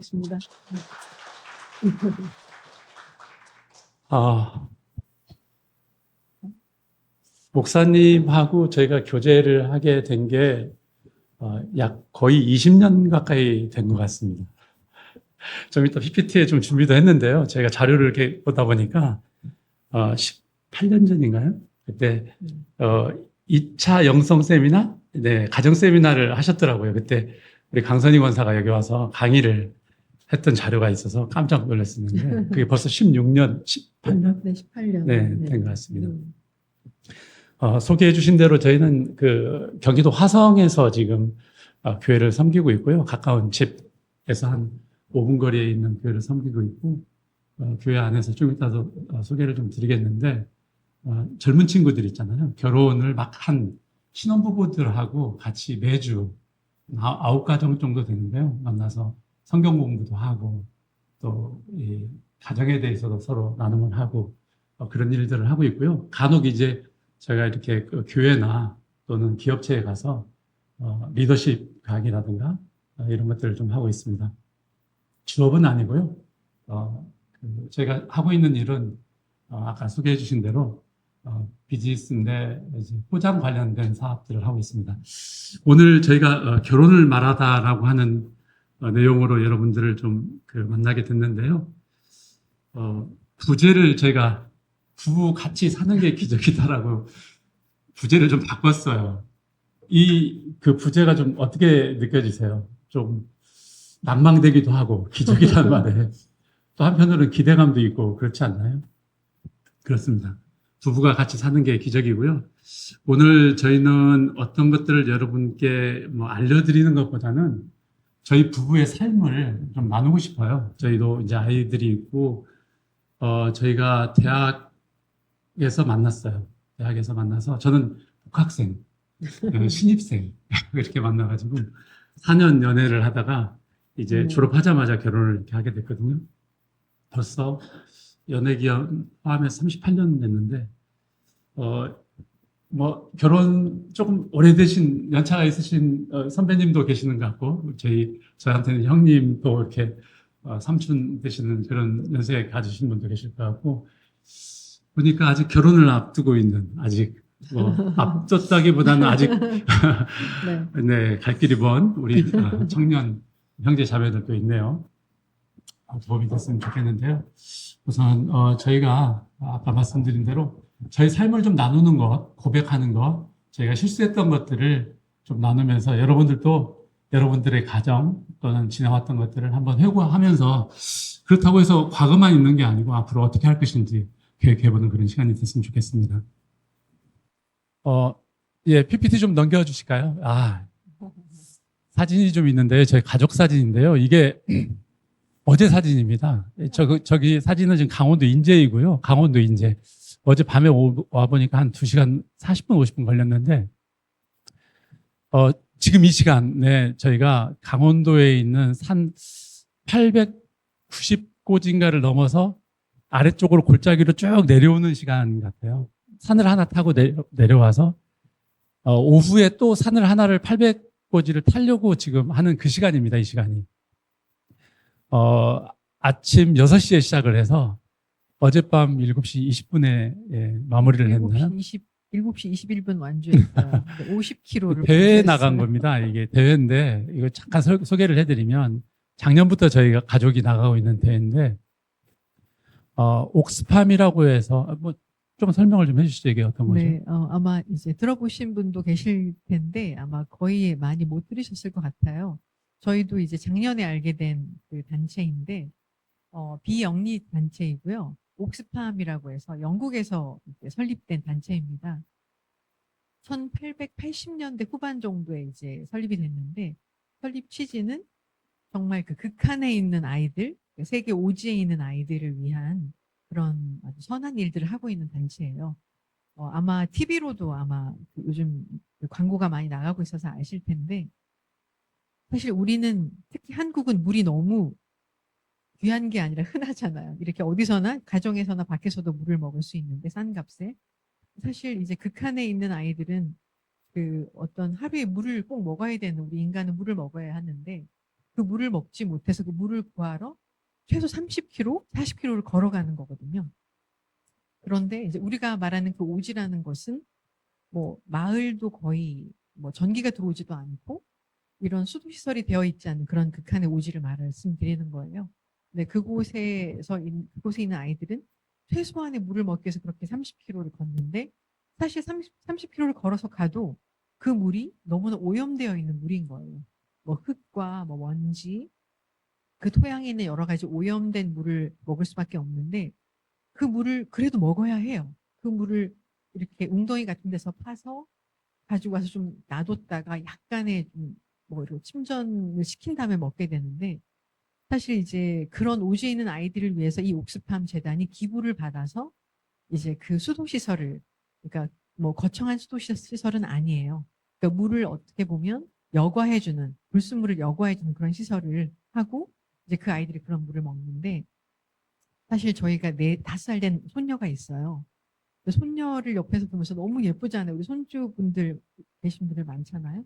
고맙습니다. 아, 목사님하고 저희가 교제를 하게 된 게 약 거의 20년 가까이 된 것 같습니다. 좀 이따 PPT에 좀 준비도 했는데요. 제가 자료를 이렇게 보다 보니까 18년 전인가요? 그때 2차 영성 세미나, 네, 가정 세미나를 하셨더라고요. 그때 우리 강선희 권사가 여기 와서 강의를 했던 자료가 있어서 깜짝 놀랐었는데 그게 벌써 16년, 18년? 네, 18년. 네, 된 것 같습니다. 소개해 주신 대로 저희는 그 경기도 화성에서 지금 교회를 섬기고 있고요. 가까운 집에서 한 5분 거리에 있는 교회를 섬기고 있고, 교회 안에서 좀 이따도 소개를 좀 드리겠는데, 젊은 친구들 있잖아요. 결혼을 막 한 신혼부부들하고 같이 매주 9가정 정도 되는데요. 만나서 성경 공부도 하고, 또 이 가정에 대해서도 서로 나눔을 하고, 그런 일들을 하고 있고요. 간혹 이제 제가 이렇게 그 교회나 또는 기업체에 가서 리더십 강의라든가 이런 것들을 좀 하고 있습니다. 주업은 아니고요. 제가 하고 있는 일은 아까 소개해 주신 대로 비즈니스인데 이제 포장 관련된 사업들을 하고 있습니다. 오늘 저희가 결혼을 말하다라고 하는 내용으로 여러분들을 좀 그 만나게 됐는데요. 부제를 제가 부부 같이 사는 게 기적이다라고 부제를 좀 바꿨어요. 그 부제가 좀 어떻게 느껴지세요? 좀 난망되기도 하고 기적이라는 말에 또 한편으로는 기대감도 있고 그렇지 않나요? 그렇습니다. 부부가 같이 사는 게 기적이고요. 오늘 저희는 어떤 것들을 여러분께 뭐 알려드리는 것보다는 저희 부부의 삶을 좀 나누고 싶어요. 저희도 이제 아이들이 있고, 저희가 대학에서 만났어요. 대학에서 만나서 저는 복학생, 신입생 이렇게 만나가지고 4년 연애를 하다가 이제 졸업하자마자 결혼을 이렇게 하게 됐거든요. 벌써 연애 기간 포함해서 38년 됐는데, 뭐 결혼 조금 오래되신 연차가 있으신 선배님도 계시는 것 같고 저한테는 형님도 이렇게 삼촌 되시는 그런 연세 가지신 분도 계실 것 같고 보니까 아직 결혼을 앞두고 있는 아직 뭐 앞뒀다기보다는 아직 네, 갈 길이 먼 우리 청년 형제 자매들도 있네요. 도움이 됐으면 좋겠는데요. 우선 저희가 아까 말씀드린 대로 저희 삶을 좀 나누는 것, 고백하는 것, 저희가 실수했던 것들을 좀 나누면서 여러분들도 여러분들의 가정 또는 지나왔던 것들을 한번 회고하면서 그렇다고 해서 과거만 있는 게 아니고 앞으로 어떻게 할 것인지 계획해보는 그런 시간이 됐으면 좋겠습니다. 예, PPT 좀 넘겨주실까요? 사진이 좀 있는데 저희 가족 사진인데요. 이게 어제 사진입니다. 저기 사진은 지금 강원도 인제이고요. 강원도 인제. 어제 밤에 와보니까 한 2시간 40분, 50분 걸렸는데, 지금 이 시간에 저희가 강원도에 있는 산 890고지인가를 넘어서 아래쪽으로 골짜기로 쭉 내려오는 시간 같아요. 산을 하나 타고 내려와서, 오후에 또 산을 하나를 800고지를 타려고 지금 하는 그 시간입니다. 이 시간이. 아침 6시에 시작을 해서 어젯밤 7시 20분에 마무리를 했나요? 7시 21분 완주했어요. 50km를 대회에 나간 겁니다. 이게 대회인데 이거 잠깐 소개를 해드리면 작년부터 저희가 가족이 나가고 있는 대회인데 옥스팜이라고 해서 뭐 좀 설명을 좀 해주시죠. 이게 어떤 거죠? 네, 아마 이제 들어보신 분도 계실 텐데 아마 거의 많이 못 들으셨을 것 같아요. 저희도 이제 작년에 알게 된 그 단체인데 비영리 단체이고요. 옥스팜이라고 해서 영국에서 이제 설립된 단체입니다. 1880년대 후반 정도에 이제 설립이 됐는데 설립 취지는 정말 그 극한에 있는 아이들, 세계 오지에 있는 아이들을 위한 그런 아주 선한 일들을 하고 있는 단체예요. 아마 TV로도 아마 요즘 광고가 많이 나가고 있어서 아실 텐데 사실 우리는 특히 한국은 물이 너무 귀한 게 아니라 흔하잖아요. 이렇게 어디서나 가정에서나 밖에서도 물을 먹을 수 있는데 싼 값에 사실 이제 극한에 있는 아이들은 그 어떤 하루에 물을 꼭 먹어야 되는 우리 인간은 물을 먹어야 하는데 그 물을 먹지 못해서 그 물을 구하러 최소 30km, 40km를 걸어가는 거거든요. 그런데 이제 우리가 말하는 그 오지라는 것은 뭐 마을도 거의 뭐 전기가 들어오지도 않고 이런 수도시설이 되어 있지 않은 그런 극한의 오지를 말씀드리는 거예요. 근데 그곳에 있는 아이들은 최소한의 물을 먹기 위해서 그렇게 30km를 걷는데 사실 30km를 걸어서 가도 그 물이 너무나 오염되어 있는 물인 거예요. 뭐 흙과 뭐 먼지, 그 토양에 있는 여러 가지 오염된 물을 먹을 수밖에 없는데 그 물을 그래도 먹어야 해요. 그 물을 이렇게 웅덩이 같은 데서 파서 가지고 와서 좀 놔뒀다가 약간의 뭐 이렇게 침전을 시킨 다음에 먹게 되는데 사실 이제 그런 오지에 있는 아이들을 위해서 이 옥스팜 재단이 기부를 받아서 이제 그 수도시설을, 그러니까 뭐 거창한 수도시설은 아니에요. 그러니까 물을 어떻게 보면 여과해주는, 불순물을 여과해주는 그런 시설을 하고 이제 그 아이들이 그런 물을 먹는데 사실 저희가 5살 된 손녀가 있어요. 손녀를 옆에서 보면서 너무 예쁘잖아요. 우리 손주분들 계신 분들 많잖아요.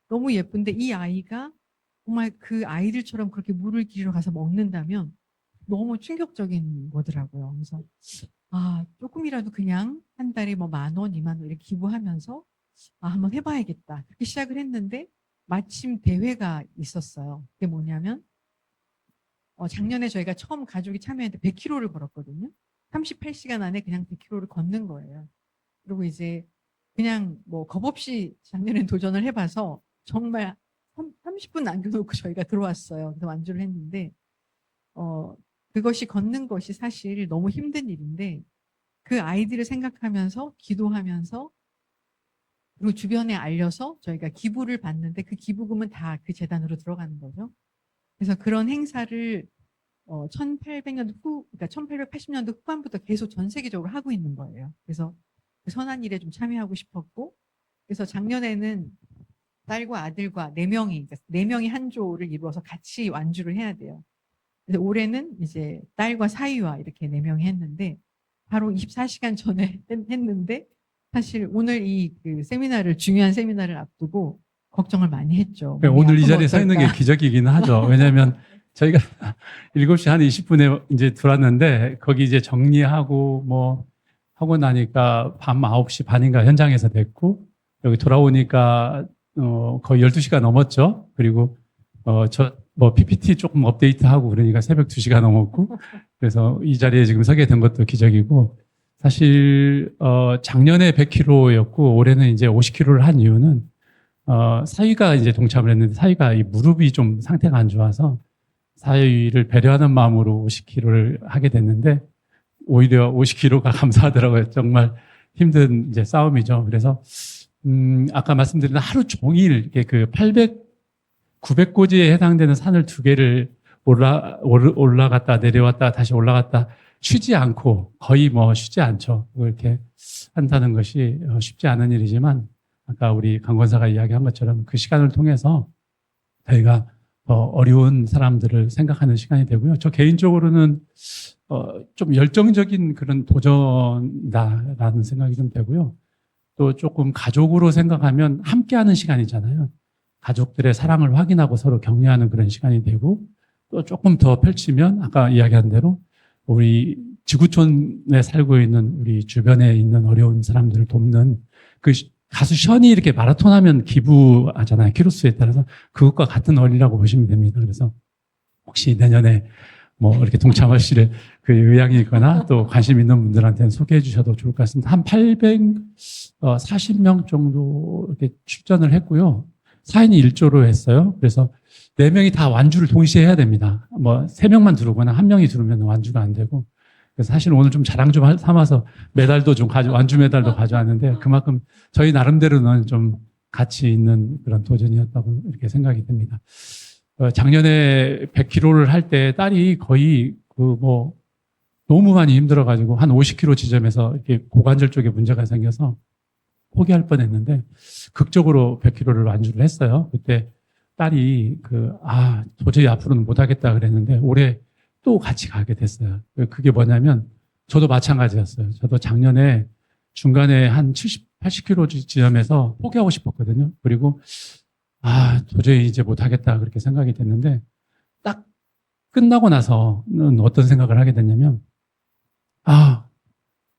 너무 예쁜데 이 아이가 정말 그 아이들처럼 그렇게 물을 기르러 가서 먹는다면 너무 충격적인 거더라고요. 그래서 조금이라도 그냥 한 달에 뭐 10,000원, 20,000원 이렇게 기부하면서 한번 해봐야겠다. 그렇게 시작을 했는데 마침 대회가 있었어요. 그게 뭐냐면 작년에 저희가 처음 가족이 참여했는데 100km를 걸었거든요. 38시간 안에 그냥 100km를 걷는 거예요. 그리고 이제 그냥 뭐 겁없이 작년엔 도전을 해봐서 정말 30분 남겨놓고 저희가 들어왔어요. 그래서 완주를 했는데 그것이 걷는 것이 사실 너무 힘든 일인데 그 아이들을 생각하면서 기도하면서 그리고 주변에 알려서 저희가 기부를 받는데 그 기부금은 다 그 재단으로 들어가는 거죠. 그래서 그런 행사를 1800년도 그러니까 1880년도 후반부터 계속 전 세계적으로 하고 있는 거예요. 그래서 그 선한 일에 좀 참여하고 싶었고, 그래서 작년에는 딸과 아들과 4명이, 그러니까 4명이 한 조를 이루어서 같이 완주를 해야 돼요. 그래서 올해는 이제 딸과 사위와 이렇게 4명이 했는데, 바로 24시간 전에 했는데, 사실 오늘 그 세미나를, 중요한 세미나를 앞두고 걱정을 많이 했죠. 오늘 이 자리에 서 있는 게 기적이긴 하죠. 왜냐하면 저희가 7시 한 20분에 이제 들어왔는데 거기 이제 정리하고 뭐 하고 나니까 밤 9시 반인가 현장에서 됐고 여기 돌아오니까 거의 12시가 넘었죠. 그리고 뭐 PPT 조금 업데이트하고 그러니까 새벽 2시가 넘었고 그래서 이 자리에 지금 서게 된 것도 기적이고 사실 작년에 100km였고 올해는 이제 50km를 한 이유는 사위가 이제 동참을 했는데 사위가 이 무릎이 좀 상태가 안 좋아서 사위를 배려하는 마음으로 50km를 하게 됐는데 오히려 50km가 감사하더라고요. 정말 힘든 이제 싸움이죠. 그래서 아까 말씀드린 하루 종일 이렇게 그 900고지에 해당되는 산을 2개를 올라갔다 내려왔다 다시 올라갔다 쉬지 않고 거의 뭐 쉬지 않죠. 이렇게 한다는 것이 쉽지 않은 일이지만 아까 우리 강 권사가 이야기한 것처럼 그 시간을 통해서 저희가 어려운 사람들을 생각하는 시간이 되고요. 저 개인적으로는 좀 열정적인 그런 도전이다라는 생각이 좀 되고요. 또 조금 가족으로 생각하면 함께하는 시간이잖아요. 가족들의 사랑을 확인하고 서로 격려하는 그런 시간이 되고 또 조금 더 펼치면 아까 이야기한 대로 우리 지구촌에 살고 있는 우리 주변에 있는 어려운 사람들을 돕는 그 가수 션이 이렇게 마라톤 하면 기부하잖아요. 키로수에 따라서 그것과 같은 원리라고 보시면 됩니다. 그래서 혹시 내년에 뭐 이렇게 동참하실 그 의향이 있거나 또 관심 있는 분들한테는 소개해 주셔도 좋을 것 같습니다. 한 840명 정도 이렇게 출전을 했고요. 4인이 1조로 했어요. 그래서 4명이 다 완주를 동시에 해야 됩니다. 뭐 3명만 들어오거나 1명이 들어오면 완주가 안 되고. 그래서 사실 오늘 좀 자랑 좀 삼아서 메달도 좀 완주 메달도 가져왔는데 그만큼 저희 나름대로는 좀 가치 있는 그런 도전이었다고 이렇게 생각이 듭니다. 작년에 100km를 할 때 딸이 거의 너무 많이 힘들어가지고 한 50km 지점에서 이렇게 고관절 쪽에 문제가 생겨서 포기할 뻔했는데 극적으로 100km를 완주를 했어요. 그때 딸이 도저히 앞으로는 못하겠다 그랬는데 올해 또 같이 가게 됐어요. 그게 뭐냐면 저도 마찬가지였어요. 저도 작년에 중간에 한 70, 80km 지점에서 포기하고 싶었거든요. 그리고 도저히 이제 못하겠다 그렇게 생각이 됐는데 딱 끝나고 나서는 어떤 생각을 하게 됐냐면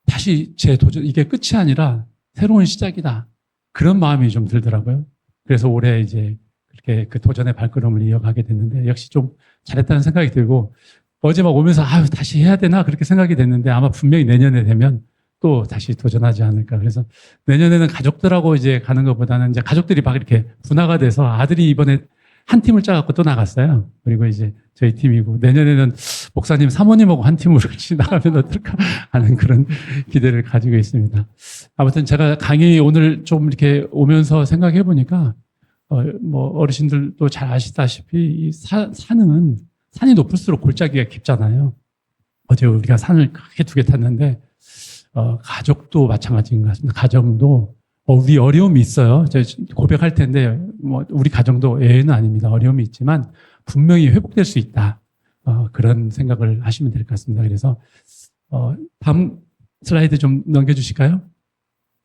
다시 제 도전, 이게 끝이 아니라 새로운 시작이다. 그런 마음이 좀 들더라고요. 그래서 올해 이제 그렇게 그 도전의 발걸음을 이어가게 됐는데 역시 좀 잘했다는 생각이 들고 어제 막 오면서 다시 해야 되나 그렇게 생각이 됐는데 아마 분명히 내년에 되면 또 다시 도전하지 않을까. 그래서 내년에는 가족들하고 이제 가는 것보다는 이제 가족들이 막 이렇게 분화가 돼서 아들이 이번에 한 팀을 짜갖고 또 나갔어요. 그리고 이제 저희 팀이고 내년에는 목사님, 사모님하고 한 팀으로 같이 나가면 어떨까 하는 그런 기대를 가지고 있습니다. 아무튼 제가 강의 오늘 좀 이렇게 오면서 생각해 보니까 뭐 어르신들도 잘 아시다시피 이 산이 높을수록 골짜기가 깊잖아요. 어제 우리가 산을 크게 2개 탔는데 가족도 마찬가지인 것 같습니다. 가정도 우리 어려움이 있어요. 제가 고백할 텐데 뭐 우리 가정도 예외는 아닙니다. 어려움이 있지만 분명히 회복될 수 있다. 그런 생각을 하시면 될 것 같습니다. 그래서 다음 슬라이드 좀 넘겨주실까요?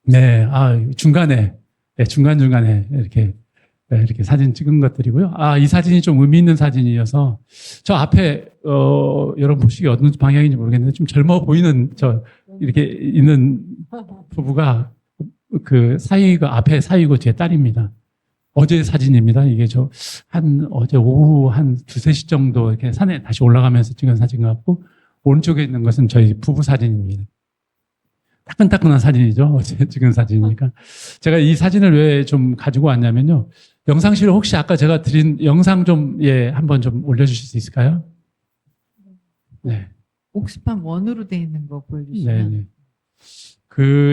네, 중간에 중간중간에 이렇게 사진 찍은 것들이고요. 이 사진이 좀 의미 있는 사진이어서 저 앞에 여러분 보시기 어느 방향인지 모르겠는데 좀 젊어 보이는 저 이렇게 있는 부부가 그 사위가 앞에 사위고 제 딸입니다. 어제 사진입니다. 이게 어제 오후 한 2-3시 정도 이렇게 산에 다시 올라가면서 찍은 사진 같고 오른쪽에 있는 것은 저희 부부 사진입니다. 따끈따끈한 사진이죠. 어제 찍은 사진이니까. 제가 이 사진을 왜 좀 가지고 왔냐면요. 영상실 혹시 아까 제가 드린 영상 한번 좀 올려주실 수 있을까요? 네. 옥스팜 원으로 돼 있는 거 보여주시면. 네.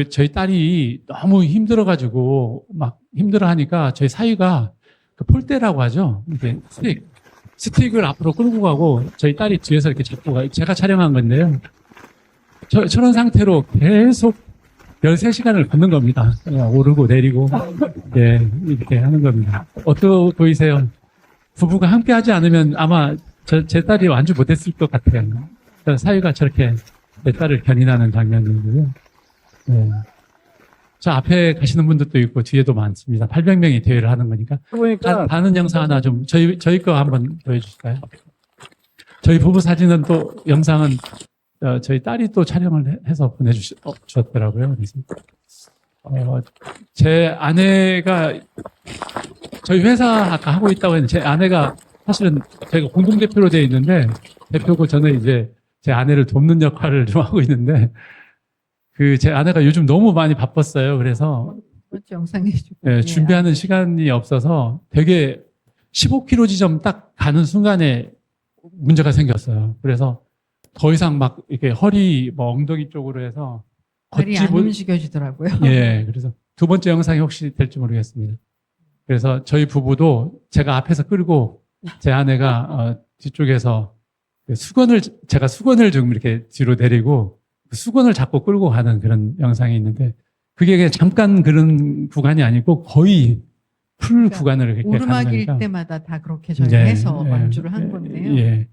저희 딸이 너무 힘들어가지고 막 힘들어하니까 저희 사위가 그 폴대라고 하죠. 이렇게 스틱을 앞으로 끌고 가고 저희 딸이 뒤에서 이렇게 잡고 제가 촬영한 건데요. 저런 상태로 계속 13시간을 걷는 겁니다. 오르고 내리고 이렇게 하는 겁니다. 어떠 보이세요? 부부가 함께 하지 않으면 아마 제 딸이 완주 못했을 것 같아요. 사위가 저렇게 제 딸을 견인하는 장면이고요. 네. 저 앞에 가시는 분들도 있고 뒤에도 많습니다. 800명이 대회를 하는 거니까. 그러니까 다른 영상 하나 좀 저희 거 한번 보여주실까요? 저희 부부 사진은 또 영상은 저희 딸이 또 촬영을 해서 보내주셨더라고요. 그래서 제 아내가 저희 회사 아까 하고 있다고 했는데 제 아내가 사실은 저희가 공동대표로 되어 있는데 대표고 저는 이제 제 아내를 돕는 역할을 좀 하고 있는데 제 아내가 요즘 너무 많이 바빴어요. 그래서 영상에 준비하는 시간이 없어서 되게 15km 지점 딱 가는 순간에 문제가 생겼어요. 그래서 더 이상 막 이렇게 허리, 엉덩이 쪽으로 해서 다리 안 움직여지더라고요. 그래서 2번째 영상이 혹시 될지 모르겠습니다. 그래서 저희 부부도 제가 앞에서 끌고 제 아내가 뒤쪽에서 제가 수건을 좀 이렇게 뒤로 내리고 수건을 잡고 끌고 가는 그런 영상이 있는데 그게 그냥 잠깐 그런 구간이 아니고 거의 풀 구간을 이렇게 가는 오르막일 거니까. 때마다 다 그렇게 저희가 해서 완주를 한 건데요.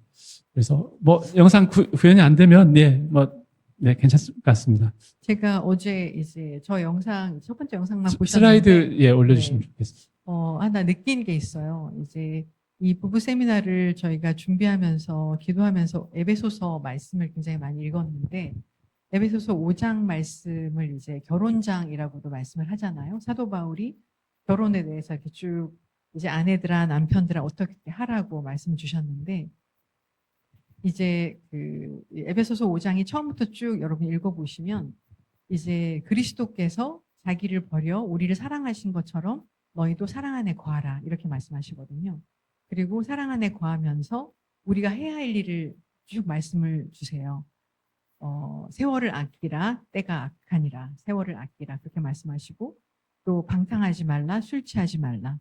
그래서 영상 구현이 안 되면 괜찮을 것 같습니다. 제가 어제 이제 저 영상 첫 번째 영상만 보셨는데 슬라이드 올려주시면 좋겠습니다. 하나 느낀 게 있어요. 이제 이 부부 세미나를 저희가 준비하면서 기도하면서 에베소서 말씀을 굉장히 많이 읽었는데 에베소서 5장 말씀을 이제 결혼장이라고도 말씀을 하잖아요. 사도 바울이 결혼에 대해서 이렇게 쭉 이제 아내들아 남편들아 어떻게 하라고 말씀 주셨는데 이제 에베소서 5장이 처음부터 쭉 여러분 읽어보시면 이제 그리스도께서 자기를 버려 우리를 사랑하신 것처럼 너희도 사랑 안에 거하라 이렇게 말씀하시거든요. 그리고 사랑 안에 거하면서 우리가 해야 할 일을 쭉 말씀을 주세요. 세월을 아끼라 때가 악하니라 세월을 아끼라 그렇게 말씀하시고 또 방탕하지 말라 술 취하지 말라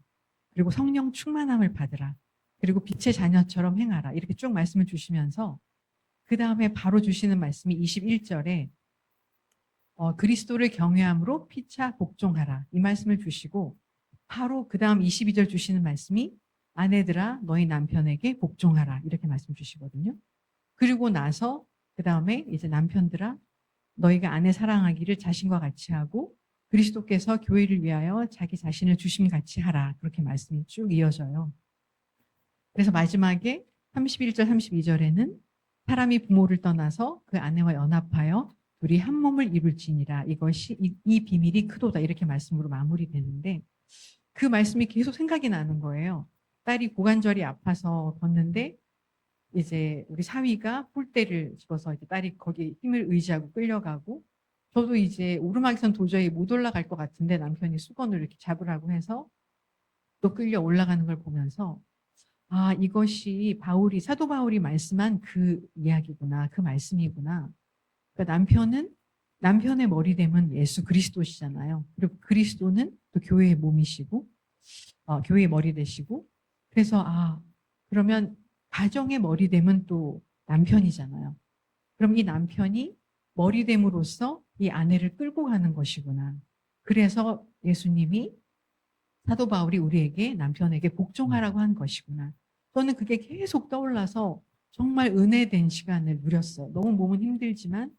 그리고 성령 충만함을 받으라 그리고 빛의 자녀처럼 행하라 이렇게 쭉 말씀을 주시면서 그 다음에 바로 주시는 말씀이 21절에 그리스도를 경외함으로 피차 복종하라 이 말씀을 주시고 바로 그 다음 22절 주시는 말씀이 아내들아 너희 남편에게 복종하라 이렇게 말씀 주시거든요. 그리고 나서 그 다음에 이제 남편들아 너희가 아내 사랑하기를 자신과 같이 하고 그리스도께서 교회를 위하여 자기 자신을 주심같이 하라. 그렇게 말씀이 쭉 이어져요. 그래서 마지막에 31절, 32절에는 사람이 부모를 떠나서 그 아내와 연합하여 둘이 한 몸을 이룰지니라. 이것이 이 비밀이 크도다. 이렇게 말씀으로 마무리되는데 그 말씀이 계속 생각이 나는 거예요. 딸이 고관절이 아파서 걷는데 이제 우리 사위가 뿔대를 집어서 이제 딸이 거기 힘을 의지하고 끌려가고 저도 이제 오르막에선 도저히 못 올라갈 것 같은데 남편이 수건을 이렇게 잡으라고 해서 또 끌려 올라가는 걸 보면서 아, 이것이 사도 바울이 말씀한 그 이야기구나. 그 말씀이구나. 그러니까 남편의 머리됨은 예수 그리스도시잖아요. 그리고 그리스도는 또 교회의 몸이시고, 교회의 머리 되시고, 그래서 그러면 가정의 머리됨은 또 남편이잖아요. 그럼 이 남편이 머리됨으로써 이 아내를 끌고 가는 것이구나. 그래서 예수님이 사도 바울이 우리에게 남편에게 복종하라고 한 것이구나. 저는 그게 계속 떠올라서 정말 은혜된 시간을 누렸어요. 너무 몸은 힘들지만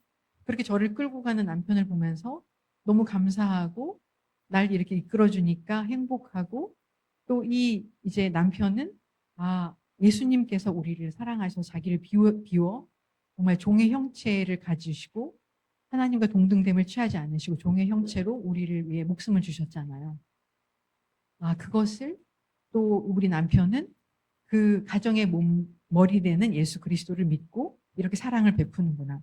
그렇게 저를 끌고 가는 남편을 보면서 너무 감사하고 날 이렇게 이끌어주니까 행복하고 또 이제 남편은 예수님께서 우리를 사랑하셔서 자기를 비워 정말 종의 형체를 가지시고 하나님과 동등됨을 취하지 않으시고 종의 형체로 우리를 위해 목숨을 주셨잖아요. 그것을 또 우리 남편은 그 가정의 머리 되는 예수 그리스도를 믿고 이렇게 사랑을 베푸는구나.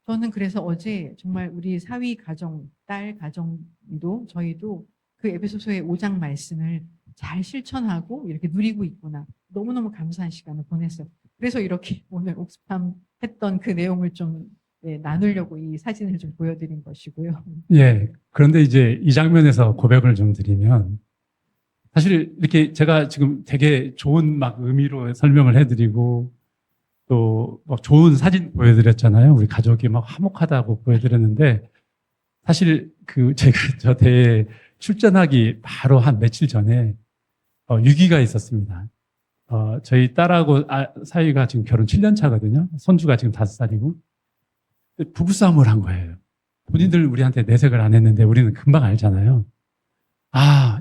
저는 그래서 어제 정말 우리 사위 가정, 딸 가정도 저희도 그 에베소서의 5장 말씀을 잘 실천하고 이렇게 누리고 있구나. 너무너무 감사한 시간을 보냈어요. 그래서 이렇게 오늘 옥스팜 했던 그 내용을 좀 나누려고 이 사진을 좀 보여드린 것이고요. 예. 그런데 이제 이 장면에서 고백을 좀 드리면 사실 이렇게 제가 지금 되게 좋은 막 의미로 설명을 해드리고 또 막 좋은 사진 보여드렸잖아요. 우리 가족이 막 화목하다고 보여드렸는데 사실 제가 저 대회 출전하기 바로 한 며칠 전에 위기가 있었습니다. 저희 딸하고 사위가 지금 결혼 7년 차거든요. 손주가 지금 5살이고 부부싸움을 한 거예요. 본인들 우리한테 내색을 안 했는데 우리는 금방 알잖아요.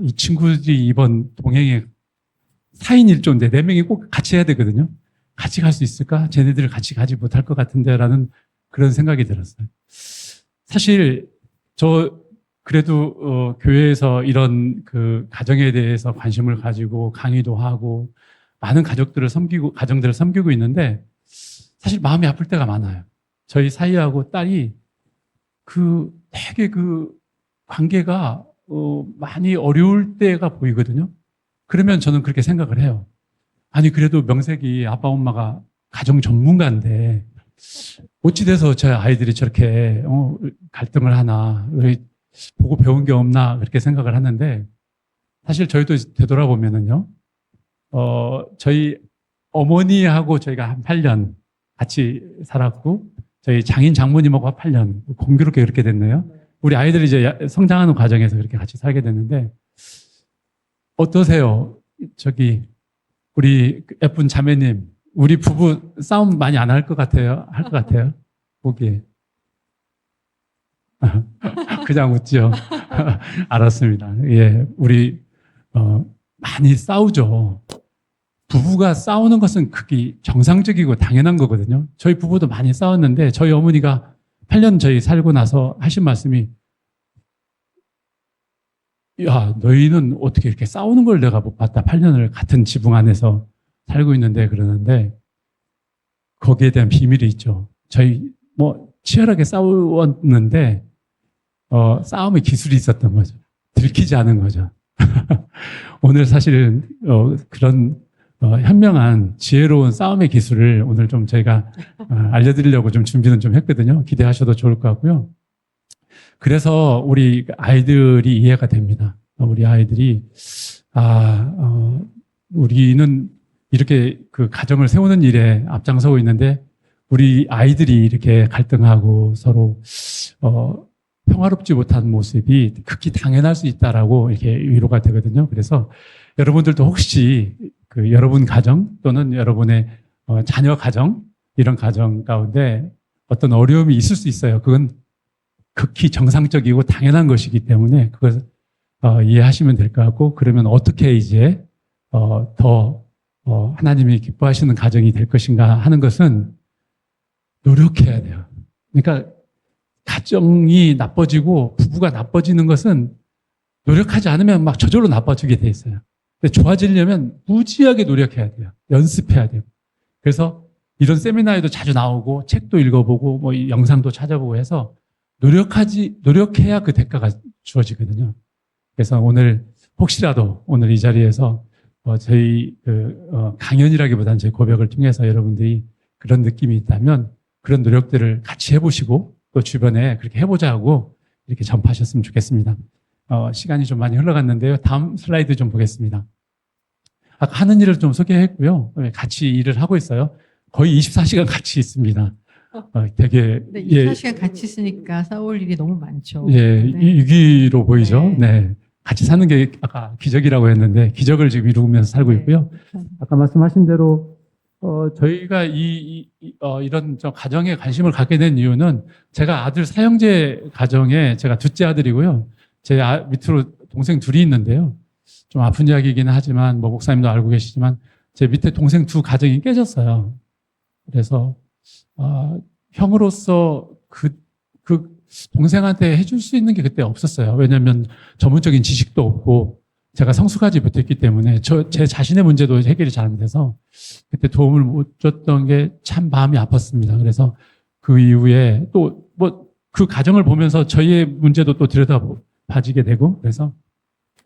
이 친구들이 이번 동행에 4인 1조인데 4명이 꼭 같이 해야 되거든요. 같이 갈 수 있을까? 쟤네들 같이 가지 못할 것 같은데 라는 그런 생각이 들었어요. 사실 그래도 교회에서 이런 그 가정에 대해서 관심을 가지고 강의도 하고 많은 가정들을 섬기고 있는데 사실 마음이 아플 때가 많아요. 저희 사위하고 딸이 되게 관계가 많이 어려울 때가 보이거든요. 그러면 저는 그렇게 생각을 해요. 그래도 명색이 아빠 엄마가 가정 전문가인데 어찌 돼서 저 아이들이 저렇게 갈등을 하나, 보고 배운 게 없나 그렇게 생각을 하는데 사실 저희도 되돌아보면은요, 저희 어머니하고 저희가 한 8년 같이 살았고 저희 장인 장모님하고 8년 공교롭게 그렇게 됐네요. 우리 아이들이 이제 성장하는 과정에서 그렇게 같이 살게 됐는데 어떠세요? 우리 예쁜 자매님, 우리 부부 싸움 많이 안 할 것 같아요? 할 것 같아요? 보기에. 그냥 웃죠. 알았습니다. 예, 우리 많이 싸우죠. 부부가 싸우는 것은 그게 정상적이고 당연한 거거든요. 저희 부부도 많이 싸웠는데 저희 어머니가 8년 저희 살고 나서 하신 말씀이 야, 너희는 어떻게 이렇게 싸우는 걸 내가 못 봤다. 8년을 같은 지붕 안에서 살고 있는데 그러는데 거기에 대한 비밀이 있죠. 저희 치열하게 싸웠는데 싸움의 기술이 있었던 거죠. 들키지 않은 거죠. 오늘 사실은 그런 현명한 지혜로운 싸움의 기술을 오늘 좀 저희가 알려드리려고 좀 준비는 좀 했거든요. 기대하셔도 좋을 것 같고요. 그래서 우리 아이들이 이해가 됩니다. 우리 아이들이 우리는 이렇게 그 가정을 세우는 일에 앞장서고 있는데 우리 아이들이 이렇게 갈등하고 서로 평화롭지 못한 모습이 극히 당연할 수 있다라고 이렇게 위로가 되거든요. 그래서 여러분들도 혹시 여러분 가정 또는 여러분의 자녀 가정 이런 가정 가운데 어떤 어려움이 있을 수 있어요. 그건 극히 정상적이고 당연한 것이기 때문에 그것을 이해하시면 될 것 같고, 그러면 어떻게 이제 더 하나님이 기뻐하시는 가정이 될 것인가 하는 것은 노력해야 돼요. 그러니까 가정이 나빠지고 부부가 나빠지는 것은 노력하지 않으면 막 저절로 나빠지게 돼 있어요. 근데 좋아지려면 무지하게 노력해야 돼요. 연습해야 돼요. 그래서 이런 세미나에도 자주 나오고 책도 읽어보고 뭐 이 영상도 찾아보고 해서 노력해야 그 대가가 주어지거든요. 그래서 오늘 혹시라도 오늘 이 자리에서 저희 강연이라기보다는 제 고백을 통해서 여러분들이 그런 느낌이 있다면 그런 노력들을 같이 해보시고 또 주변에 그렇게 해보자 하고 이렇게 전파하셨으면 좋겠습니다. 시간이 좀 많이 흘러갔는데요. 다음 슬라이드 좀 보겠습니다. 아까 하는 일을 좀 소개했고요. 같이 일을 하고 있어요. 거의 24시간 같이 있습니다. 되게 네, 24시간 같이 있으니까 싸울 일이 너무 많죠. 예, 네. 위기로 보이죠. 네. 네. 같이 사는 게 아까 기적이라고 했는데 기적을 지금 이루면서 살고 네. 있고요. 아까 말씀하신 대로 저희가 이런 가정에 관심을 갖게 된 이유는 제가 아들 사형제 가정에 제가 둘째 아들이고요. 제 밑으로 동생 둘이 있는데요. 좀 아픈 이야기이긴 하지만 뭐 목사님도 알고 계시지만 제 밑에 동생 두 가정이 깨졌어요. 그래서 형으로서 그 동생한테 해줄 수 있는 게 그때 없었어요. 왜냐하면 전문적인 지식도 없고 제가 성숙하지 못했기 때문에 제 자신의 문제도 해결이 잘 안 돼서 그때 도움을 못 줬던 게 참 마음이 아팠습니다. 그래서 그 이후에 또 뭐 그 가정을 보면서 저희의 문제도 또 들여다봐지게 되고 그래서